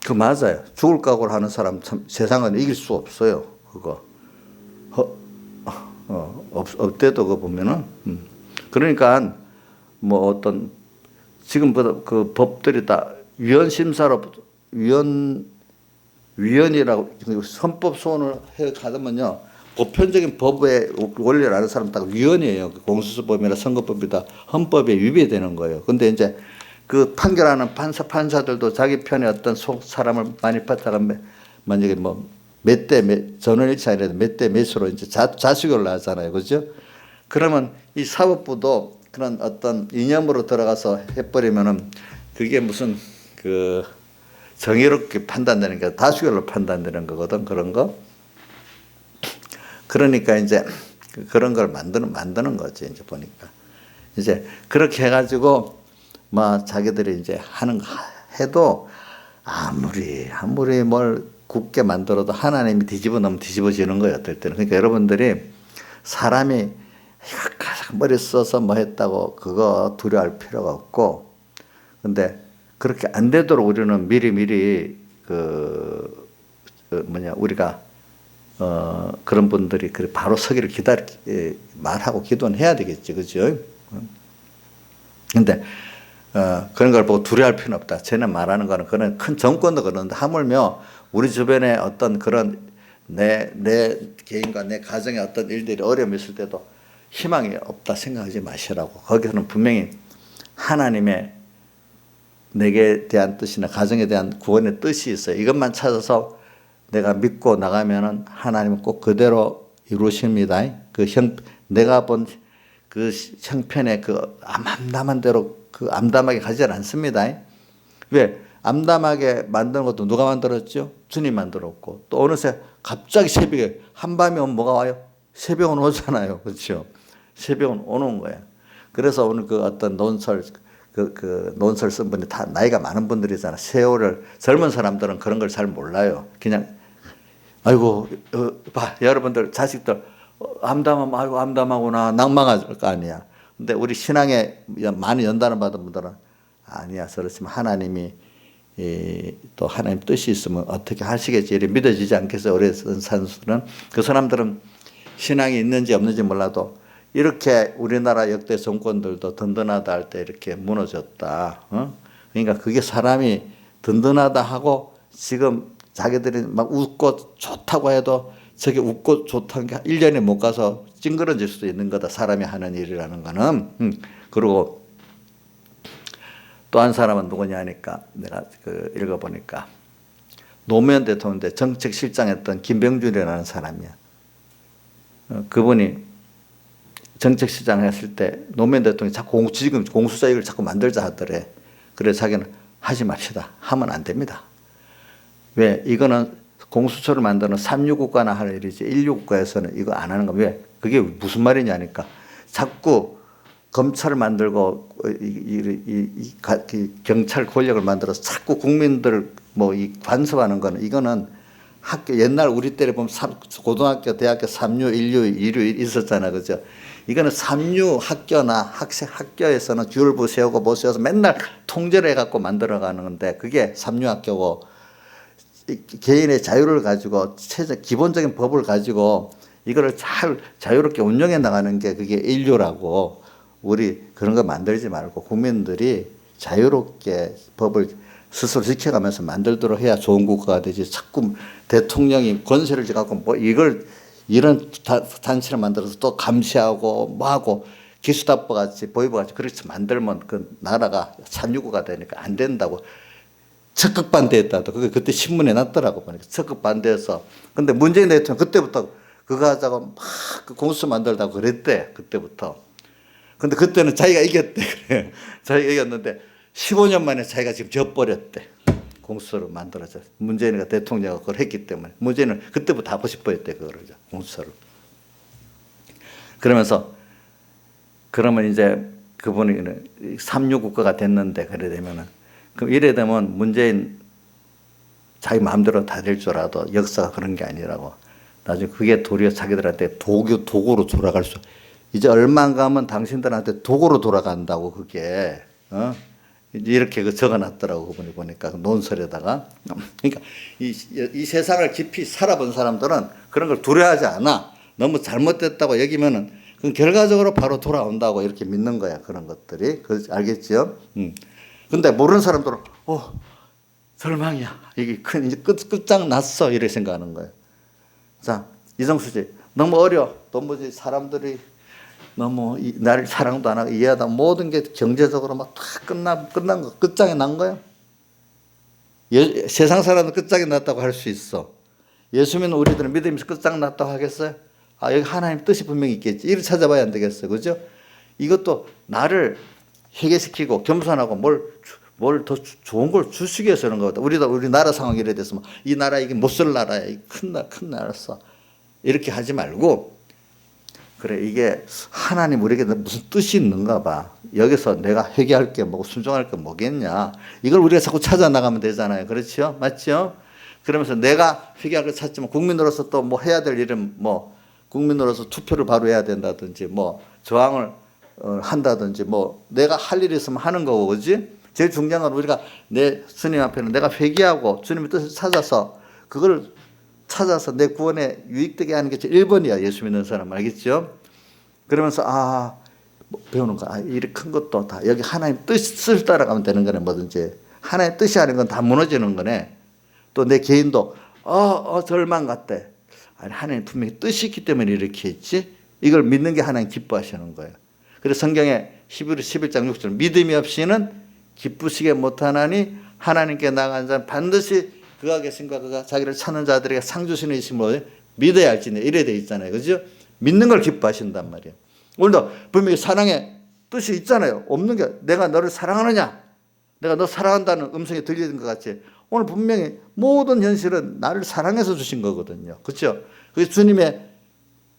S1: 그 맞아요. 죽을 각오를 하는 사람 참 세상은 이길 수 없어요. 그거 없대도 그거 보면은 그러니까 뭐 어떤 지금보다 그 법들이 다 위헌 심사로 위헌이라고 헌법 소원을 해 가면요 보편적인 법의 원리를 아는 사람 다 위헌이에요. 공수처법이나 선거법이 다 헌법에 위배되는 거예요. 근데 이제 그 판결하는 판사들도 자기 편에 어떤 속 사람을 많이 받다가 만약에 뭐 몇 대 전원일치 아니라 몇 대 몇으로 이제 자수결을 하잖아요. 그죠? 그러면 이 사법부도 그런 어떤 이념으로 들어가서 해버리면은 그게 무슨 그 정의롭게 판단되는 게 다수결로 판단되는 거거든. 그런 거. 그러니까 이제 그런 걸 만드는 거지. 이제 보니까 이제 그렇게 해가지고 막 자기들이 이제 하는 거 해도 아무리 뭘 굳게 만들어도 하나님이 뒤집어 놓으면 뒤집어지는 거예요. 어떨 때는. 그러니까 여러분들이 사람이 머리 써서 뭐 했다고 그거 두려워할 필요가 없고, 근데 그렇게 안 되도록 우리는 미리 우리가 그런 분들이 그래 바로 서기를 말하고 기도는 해야 되겠지, 그죠? 근데 그런 걸 보고 두려워할 필요는 없다. 쟤는 말하는 거는 그런 큰 정권도 그러는데 하물며 우리 주변에 어떤 그런 내 개인과 내 가정에 어떤 일들이 어려움이 있을 때도 희망이 없다 생각하지 마시라고. 거기서는 분명히 하나님의 내게 대한 뜻이나 가정에 대한 구원의 뜻이 있어요. 이것만 찾아서 내가 믿고 나가면은 하나님은 꼭 그대로 이루십니다. 내가 본 그 형편에 그 암담한 대로 그 암담하게 가지 않습니다. 왜? 암담하게 만드는 것도 누가 만들었죠? 주님 만들었고, 또 어느새 갑자기 새벽에 한밤에 오면 뭐가 와요? 새벽은 오잖아요. 그렇죠? 새벽은 오는 거예요. 그래서 오늘 그 어떤 논설 쓴 분이 다 나이가 많은 분들이잖아. 세월을, 젊은 사람들은 그런 걸 잘 몰라요. 그냥, 아이고, 여러분들, 자식들, 암담하면, 아이고, 암담하구나, 낭망할 거 아니야. 근데 우리 신앙에 많이 연단을 받은 분들은 아니야. 그렇지만 하나님이 또 하나님 뜻이 있으면 어떻게 하시겠지. 이렇게 믿어지지 않겠어요. 오래 산 선수는. 그 사람들은 신앙이 있는지 없는지 몰라도 이렇게 우리나라 역대 정권들도 든든하다 할 때 이렇게 무너졌다. 그러니까 그게 사람이 든든하다 하고 지금 자기들이 막 웃고 좋다고 해도 저게 웃고 좋다는 게 1년에 못 가서 찡그러질 수도 있는 거다. 사람이 하는 일이라는 거는. 그리고 또 한 사람은 누구냐 하니까 내가 읽어보니까 노무현 대통령 때 정책실장했던 김병준이라는 사람이야. 그분이 정책실장 했을 때 노무현 대통령이 자꾸 지금 공수처를 자꾸 만들자 하더래. 그래서 자기는 하지 맙시다. 하면 안 됩니다. 왜? 이거는 공수처를 만드는 3류 국가나 할 일이지 1류 국가에서는 이거 안 하는 거. 왜? 그게 무슨 말이냐니까. 자꾸 검찰을 만들고 경찰 권력을 만들어서 자꾸 국민들을 간섭하는 거는 이거는 옛날 우리 때를 보면 고등학교, 대학교 3류, 1류, 2류 있었잖아. 그죠? 이거는 3류 학교나 학교에서는 줄을 세우고 못 세워서 맨날 통제를 해갖고 만들어가는 건데 그게 3류 학교고 개인의 자유를 가지고 기본적인 법을 가지고 이거를 잘 자유롭게 운영해 나가는 게 그게 인류라고. 우리 그런 거 만들지 말고 국민들이 자유롭게 법을 스스로 지켜가면서 만들도록 해야 좋은 국가가 되지. 자꾸 대통령이 권세를 갖고 뭐 이런 단체를 만들어서 또 감시하고 뭐하고 기수답법 같이 보이부 같이 그렇게 만들면 그 나라가 산유국가 되니까 안 된다고 적극 반대했다도 그게 그때 신문에 났더라고 보니까 적극 반대해서. 근데 문재인 대통령 그때부터 그거 하자고 막 그 공수 만들다고 그랬대 그때부터. 근데 그때는 자기가 이겼대. 그래. 자기가 이겼는데 15년 만에 자기가 지금 져버렸대. 공수처를 만들어서. 문재인이가 대통령이 그걸 했기 때문에. 문재인은 그때부터 하고 싶어 했대, 그거를. 공수처를. 그러면서, 그러면 이제 그분이 3.6 국가가 됐는데, 그래 되면은. 그럼 이래 되면 문재인 자기 마음대로 다 될 줄 알아도 역사가 그런 게 아니라고. 나중에 그게 도리어 자기들한테 도구로 돌아갈 수. 이제 얼마 안 가면 당신들한테 도구로 돌아간다고 그게. 이렇게 적어놨더라고 그분이 보니까 그 논설에다가. 그러니까 이 세상을 깊이 살아본 사람들은 그런 걸 두려워하지 않아. 너무 잘못됐다고 여기면은 그 결과적으로 바로 돌아온다고 이렇게 믿는 거야 그런 것들이. 알겠죠? 근데 모르는 사람들은 절망이야. 이게 이제 끝장났어 이렇게 생각하는 거예요. 자, 이정수 씨 너무 어려. 도무지 사람들이 너무 나를 사랑도 안 하고 이해하다 모든 게 경제적으로 막 다 끝난 거 끝장이 난 거야. 세상 사람은 끝장이 났다고 할 수 있어. 예수 믿는 우리들은 믿음이 끝장 났다고 하겠어요? 여기 하나님 뜻이 분명히 있겠지. 이를 찾아봐야 안 되겠어요, 그죠? 이것도 나를 회개시키고 겸손하고 뭘 더 좋은 걸 주시기 위해서 그런 거거든. 우리 나라 상황이 이래 돼서 이 나라 이게 못 쓸 나라야. 큰 나라였어. 이렇게 하지 말고 그래 이게 하나님 우리에게 무슨 뜻이 있는가 봐. 여기서 내가 회개할 게 뭐고 순종할 게 뭐겠냐. 이걸 우리가 자꾸 찾아 나가면 되잖아요. 그렇죠? 맞죠? 그러면서 내가 회개할 걸 찾지만 국민으로서 또 뭐 해야 될 일은 뭐 국민으로서 투표를 바로 해야 된다든지 뭐 저항을 한다든지 뭐 내가 할 일이 있으면 하는 거고 그지? 제일 중요한 건 우리가 내 주님 앞에는 내가 회개하고 주님의 뜻을 찾아서 그걸 찾아서 내 구원에 유익되게 하는 게 1번이야. 예수 믿는 사람 알겠죠? 그러면서 배우는 거 이렇게 큰 것도 다 여기 하나님 뜻을 따라가면 되는 거네. 뭐든지 하나님 뜻이 아닌 건 다 무너지는 거네. 또 내 개인도 절망 같대. 아니 하나님 분명히 뜻이 있기 때문에 이렇게 했지. 이걸 믿는 게 하나님 기뻐하시는 거예요. 그래서 성경에 히브리 11장 6절 믿음이 없이는 기쁘시게 못하나니 하나님께 나간 자는 반드시 그가 계신과 그가 자기를 찾는 자들에게 상 주시는 이심으로 믿어야 할지니 이래 돼 있잖아요. 그죠? 믿는 걸 기뻐하신단 말이에요. 오늘도 분명히 사랑의 뜻이 있잖아요. 없는 게 내가 너를 사랑하느냐? 내가 너 사랑한다는 음성이 들리는 것 같이 오늘 분명히 모든 현실은 나를 사랑해서 주신 거거든요. 그렇죠? 그래서 주님의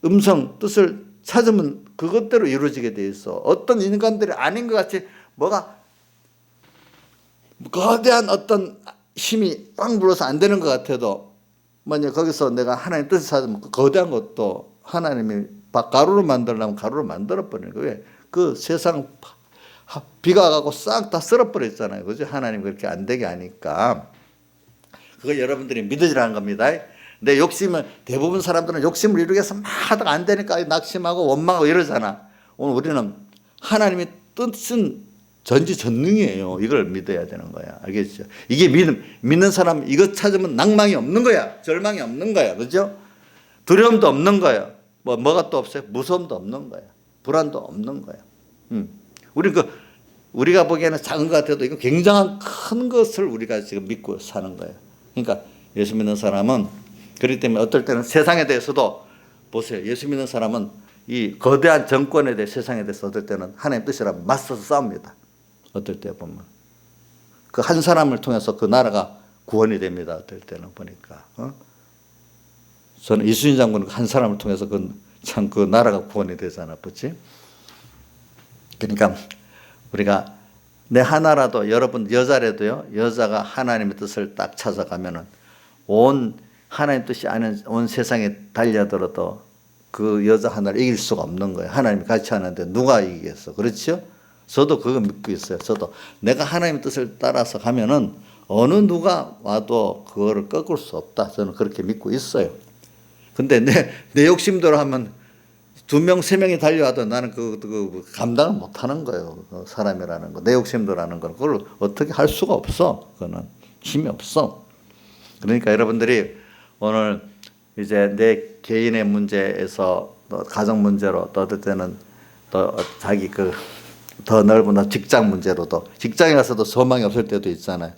S1: 음성 뜻을 찾으면 그것대로 이루어지게 돼 있어. 어떤 인간들이 아닌 것 같이 뭐가 거대한 어떤 힘이 꽉 불어서 안 되는 것 같아도 만약 거기서 내가 하나님 뜻을 찾으면 그 거대한 것도 하나님이 가루로 만들려면 가루로 만들어버리는 거예요. 왜? 그 세상 비가 가고 싹 다 쓸어버렸잖아요. 그죠? 하나님 그렇게 안 되게 하니까. 그걸 여러분들이 믿으시라는 겁니다. 내 욕심은 대부분 사람들은 욕심을 이루기 위해서 막 하다가 안 되니까 낙심하고 원망하고 이러잖아. 오늘 우리는 하나님의 뜻은 전지전능이에요. 이걸 믿어야 되는 거야. 알겠죠? 이게 믿는 사람 이것 찾으면 낭망이 없는 거야. 절망이 없는 거야. 그죠? 두려움도 없는 거야. 뭐가 또 없어요? 무서움도 없는 거야. 불안도 없는 거야. 우리가 보기에는 작은 것 같아도 이거 굉장한 큰 것을 우리가 지금 믿고 사는 거예요. 그러니까 예수 믿는 사람은 그렇기 때문에 어떨 때는 세상에 대해서도 보세요. 예수 믿는 사람은 이 거대한 정권에 대해 세상에 대해서 어떨 때는 하나님 뜻이라 맞서서 싸웁니다. 어떨 때 보면 그 한 사람을 통해서 그 나라가 구원이 됩니다. 어떨 때는 보니까 저는 이순신 장군은 한 사람을 통해서 그 나라가 구원이 되잖아, 그렇지? 그러니까 우리가 내 하나라도 여러분 여자라도요, 여자가 하나님의 뜻을 딱 찾아가면은 온 하나님 뜻이 아닌 온 세상에 달려들어도 그 여자 하나를 이길 수가 없는 거예요. 하나님이 같이 하는데 누가 이기겠어? 그렇죠? 저도 그거 믿고 있어요. 저도 내가 하나님의 뜻을 따라서 가면은 어느 누가 와도 그거를 꺾을 수 없다. 저는 그렇게 믿고 있어요. 근데 내 욕심대로 하면 두 명, 세 명이 달려와도 나는 그 감당을 못 하는 거예요. 그 사람이라는 거, 내 욕심도라는 걸. 그걸 어떻게 할 수가 없어. 그거는 힘이 없어. 그러니까 여러분들이 오늘 이제 내 개인의 문제에서 또 가정 문제로 또 어떨 때는 또 자기 그 더 넓은 직장 문제로도 직장에 가서도 소망이 없을 때도 있잖아요.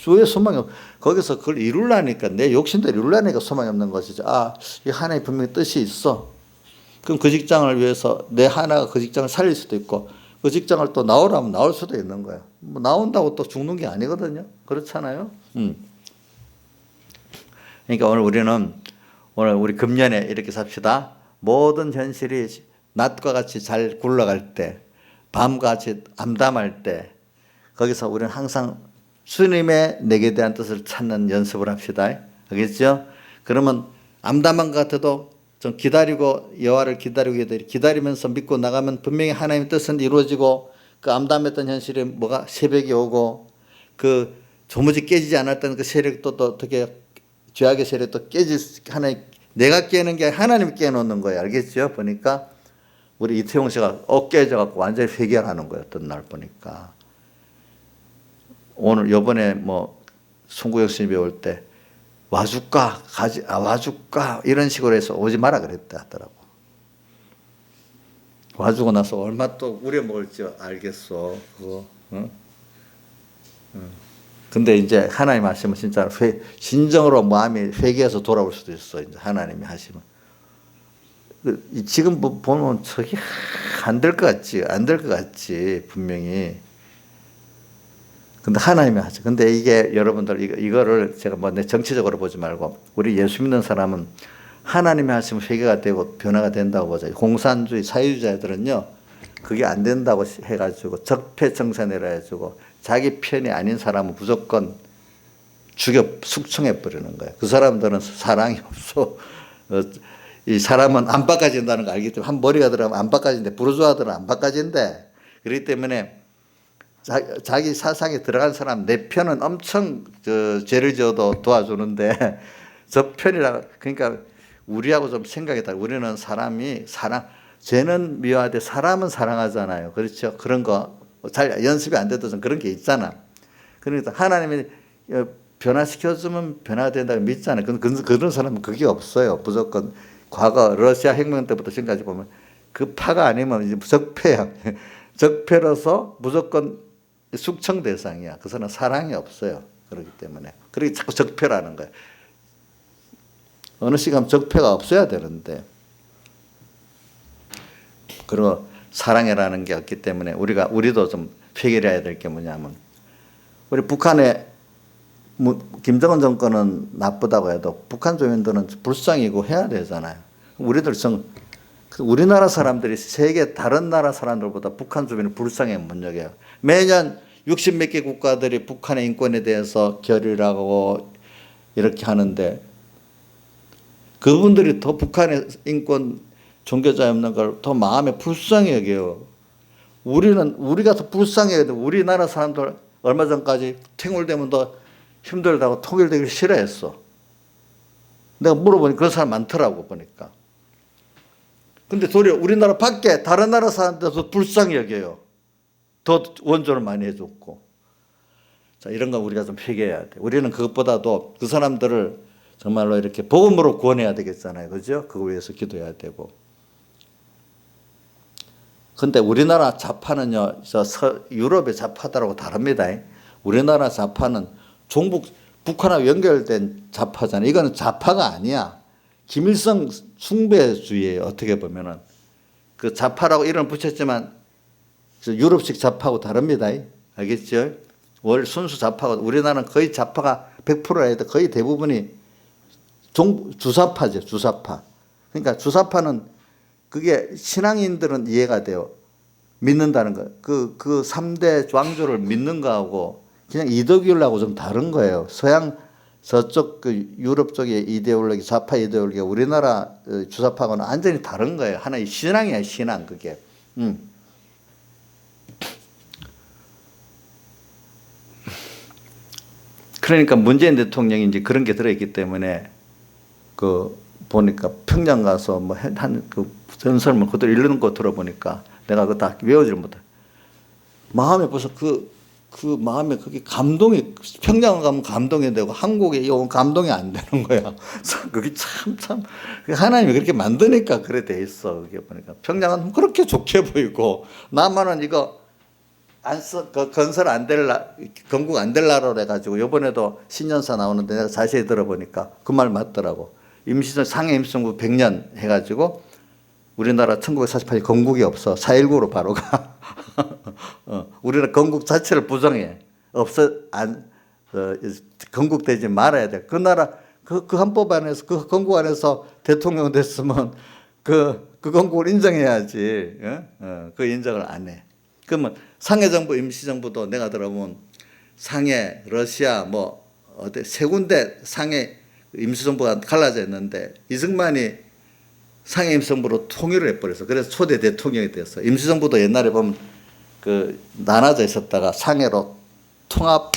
S1: 왜 소망이 없? 거기서 그걸 이루려니까 내 욕심대로 이루려니까 소망이 없는 것이죠. 아, 이 하나의 분명히 뜻이 있어. 그럼 그 직장을 위해서 내 하나가 그 직장을 살릴 수도 있고 그 직장을 또 나오라면 나올 수도 있는 거예요. 뭐 나온다고 또 죽는 게 아니거든요. 그렇잖아요. 그러니까 오늘 우리 금년에 이렇게 삽시다. 모든 현실이 낮과 같이 잘 굴러갈 때, 밤과 같이 암담할 때, 거기서 우리는 항상 주님의 내게 대한 뜻을 찾는 연습을 합시다. 알겠죠? 그러면 암담한 것 같아도 좀 기다리고 여호와를 기다리면서 믿고 나가면 분명히 하나님의 뜻은 이루어지고 그 암담했던 현실이 뭐가 새벽이 오고 그 도무지 깨지지 않았던 그 세력도 또 어떻게 죄악의 세력도 깨질 하나님 내가 깨는 게 하나님이 깨놓는 거예요. 알겠죠? 보니까 우리 이태용 씨가 깨져갖고 완전히 회개하는 거예요. 어떤 날 보니까 오늘 요번에 뭐 송구영 씨 배울 때 와줄까 와줄까 이런 식으로 해서 오지 마라 그랬다 하더라고. 와주고 나서 얼마 또 우려먹을지 알겠어. 그거. 응? 근데 이제 하나님 하시면 진짜 진정으로 마음이 회개해서 돌아올 수도 있어. 이제 하나님이 하시면. 지금 보면 저기 안 될 것 같지. 안 될 것 같지. 분명히. 근데 하나님이 하죠. 근데 이게 여러분들 이거를 제가 뭐 내 정치적으로 보지 말고 우리 예수 믿는 사람은 하나님이 하시면 회개가 되고 변화가 된다고 보죠. 공산주의 사회주의자들은요. 그게 안 된다고 해가지고 적폐청산이라 해가지고 자기 편이 아닌 사람은 무조건 숙청해 버리는 거예요. 그 사람들은 사랑이 없어. 이 사람은 안 바꿔진다는 거 알기 때문에 한 머리가 들어가면 안 바꿔진대. 부르주아들은 안 바꿔진대. 그렇기 때문에 자기 사상에 들어간 사람 내 편은 엄청 죄를 지어도 도와주는데 저 편이라 그러니까 우리하고 좀 생각이 달라. 우리는 죄는 미워하되 사람은 사랑하잖아요. 그렇죠? 그런 거 잘 연습이 안 돼도 좀 그런 게 있잖아. 그러니까 하나님이 변화시켜주면 변화된다고 믿잖아요. 그런 사람은 그게 없어요. 무조건 과거 러시아 혁명 때부터 지금까지 보면 그 파가 아니면 이제 적폐야. 적폐로서 무조건 숙청 대상이야. 그 사람은 사랑이 없어요. 그렇기 때문에. 그러기 자꾸 적폐라는 거예요. 어느 시간 적폐가 없어야 되는데. 그리고 사랑이라는 게 없기 때문에 우리도 좀 회개해야 될 게 뭐냐면 우리 북한의 김정은 정권은 나쁘다고 해도 북한 주민들은 불쌍이고 해야 되잖아요. 우리나라 사람들이 세계 다른 나라 사람들보다 북한 주민을 불쌍히 못 여겨요. 매년 60 몇 개 국가들이 북한의 인권에 대해서 결의라고 이렇게 하는데 그분들이 더 북한의 인권 종교자에 없는 걸 더 마음에 불쌍히 여겨요. 우리가 더 불쌍해요. 우리나라 사람들 얼마 전까지 퇴물되면 더 힘들다고 통일되기를 싫어했어. 내가 물어보니까 그런 사람 많더라고 보니까. 근데 도리어 우리나라 밖에 다른 나라 사람들도 불쌍히 여겨요. 더 원조를 많이 해줬고. 자, 이런 거 우리가 좀 회개해야 돼. 우리는 그것보다도 그 사람들을 정말로 이렇게 복음으로 구원해야 되겠잖아요. 그죠? 그거 위해서 기도해야 되고. 근데 우리나라 좌파는요, 유럽의 좌파들하고 다릅니다. 우리나라 좌파는 북한하고 연결된 좌파잖아요. 이거는 좌파가 아니야. 김일성 숭배주의예요. 어떻게 보면은. 그 좌파라고 이름을 붙였지만 유럽식 좌파하고 다릅니다. 알겠죠? 순수 좌파가 우리나라는 거의 좌파가 100%라 해도 거의 대부분이 주사파죠. 주사파. 그러니까 주사파는 그게 신앙인들은 이해가 돼요. 믿는다는 거. 그 3대 왕조를 믿는 거하고 그냥 이데올로기하고 좀 다른 거예요. 저쪽 그 유럽 쪽의 이데올로기, 좌파 이데올로기가 우리나라 주사파하고는 완전히 다른 거예요. 하나의 신앙이야, 신앙 그게. 그러니까 문재인 대통령이 이제 그런 게 들어있기 때문에 그 보니까 평양 가서 뭐 한 그 전설문 그대로 읽는 거 들어보니까 내가 그거 다 외우지를 못해. 마음에 벌써 그 마음에 그게 감동이, 평양 가면 감동이 되고 한국에 오면 감동이 안 되는 거야. 그게 참 하나님이 그렇게 만드니까 그래 돼 있어. 그게 보니까 평양은 그렇게 좋게 보이고 남한은 이거 그 건설 안 될 건국 안 될 나라로 해가지고 이번에도 신년사 나오는데 내가 자세히 들어보니까 그 말 맞더라고. 상해 임시정부 100년 해가지고 우리나라 1948년 건국이 없어. 4.19로 바로 가. 우리는 건국 자체를 부정해. 건국되지 말아야 돼. 그 나라, 그 헌법 안에서, 그 건국 안에서 대통령 됐으면 그 건국을 인정해야지. 그 인정을 안 해. 그러면 상해정부, 임시정부도 내가 들어보면 상해, 러시아, 뭐, 어디 세 군데 상해 임시정부가 갈라져 있는데 이승만이 상해 임시정부로 통일을 해버렸어. 그래서 초대 대통령이 됐어. 임시정부도 옛날에 보면 그 나눠져 있었다가 상해로 통합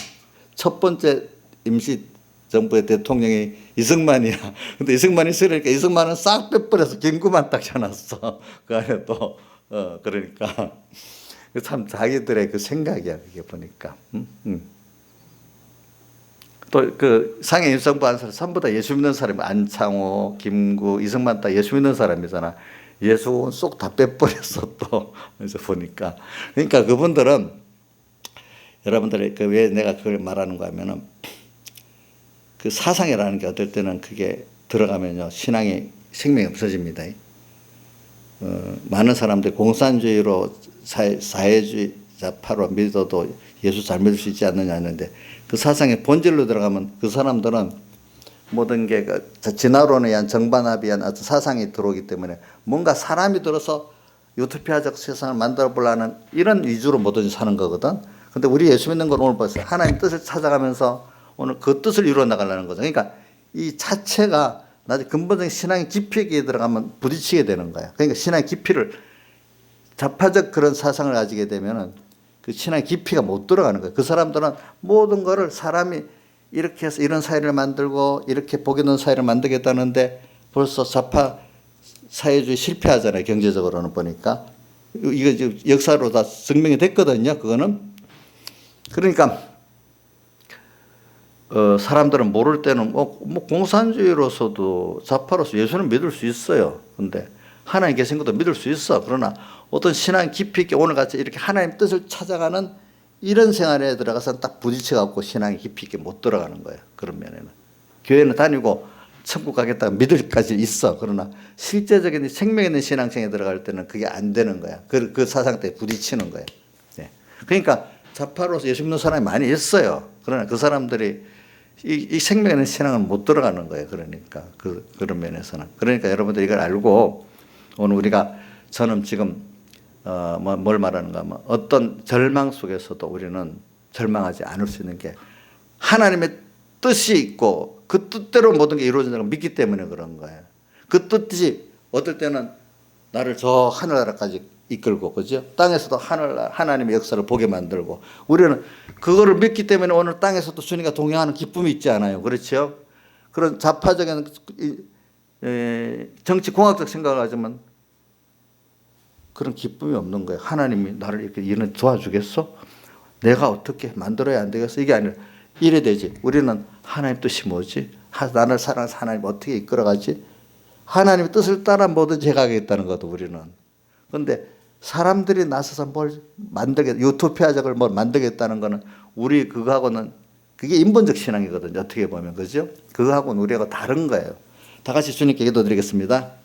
S1: 첫 번째 임시정부의 대통령이 이승만이야. 근데 이승만이 있으니까 이승만은 싹 빼버려서 김구만 딱 쳐놨어. 그 안에 또, 그러니까. 참 자기들의 그 생각이야, 그게 보니까. 또 그 상해 임시정부 한 사람 전부 다 예수 믿는 사람이 안창호, 김구, 이승만 다 예수 믿는 사람이잖아. 예수는 쏙 다 빼버렸어 또. 그래서 보니까. 그러니까 그분들은 여러분들이 왜 내가 그걸 말하는 거 하면은 그 사상이라는 게 어떨 때는 그게 들어가면요 신앙이 생명이 없어집니다. 많은 사람들이 공산주의로 사회주의 좌파로 믿어도 예수 잘 믿을 수 있지 않느냐 하는데 그 사상의 본질로 들어가면 그 사람들은 모든 게 진화론에 의한 정반합에 의한 어떤 사상이 들어오기 때문에 뭔가 사람이 들어서 유토피아적 세상을 만들어 보려는 이런 위주로 뭐든지 사는 거거든. 근데 우리 예수 믿는 건 오늘 벌써 하나님 뜻을 찾아가면서 오늘 그 뜻을 이루어 나가려는 거죠. 그러니까 이 자체가 나중에 근본적인 신앙의 깊이에 들어가면 부딪히게 되는 거야. 그러니까 신앙의 깊이를 좌파적 그런 사상을 가지게 되면은 그 신앙의 깊이가 못 들어가는 거예요. 그 사람들은 모든 거를 사람이 이렇게 해서 이런 사회를 만들고 이렇게 복이 있는 사회를 만들겠다는데 벌써 좌파 사회주의 실패하잖아요. 경제적으로는 보니까. 이거 지금 역사로 다 증명이 됐거든요. 그거는. 그러니까 사람들은 모를 때는 뭐 공산주의로서도 좌파로서 예수는 믿을 수 있어요. 근데 하나님 계신 것도 믿을 수 있어. 그러나 어떤 신앙 깊이 있게 오늘같이 이렇게 하나님 뜻을 찾아가는 이런 생활에 들어가서 딱 부딪혀갖고 신앙이 깊이 있게 못 들어가는 거예요. 그런 면에는. 교회는 다니고 천국 가겠다고 믿을까지 있어. 그러나 실제적인 생명 있는 신앙생에 들어갈 때는 그게 안 되는 거야. 그 사상 때문에 부딪히는 거예요. 네. 그러니까 좌파로서 예수 믿는 사람이 많이 있어요. 그러나 그 사람들이 이 생명 있는 신앙은 못 들어가는 거예요. 그러니까 그런 면에서는. 그러니까 여러분들 이걸 알고 오늘 우리가 저는 지금 뭘 말하는가 하면 어떤 절망 속에서도 우리는 절망하지 않을 수 있는 게 하나님의 뜻이 있고 그 뜻대로 모든 게 이루어진다고 믿기 때문에 그런 거예요. 그 뜻이 어떨 때는 나를 저 하늘나라까지 이끌고, 그죠? 땅에서도 하나님의 역사를 보게 만들고, 우리는 그거를 믿기 때문에 오늘 땅에서도 주님과 동행하는 기쁨이 있지 않아요. 그렇죠? 그런 좌파적인 정치공학적 생각을 하지만 그런 기쁨이 없는 거예요. 하나님이 나를 이렇게 일을 도와주겠어? 내가 어떻게 만들어야 안 되겠어? 이게 아니라 이래 되지. 우리는 하나님 뜻이 뭐지? 나를 사랑해서 하나님 어떻게 이끌어가지? 하나님의 뜻을 따라 뭐든지 해가겠다는 것도 우리는. 그런데 사람들이 나서서 뭘 유토피아적을 뭘 만들겠다는 거는 우리 그거하고는 그게 인본적 신앙이거든요. 어떻게 보면. 그죠? 그거하고는 우리하고 다른 거예요. 다 같이 주님께 기도드리겠습니다.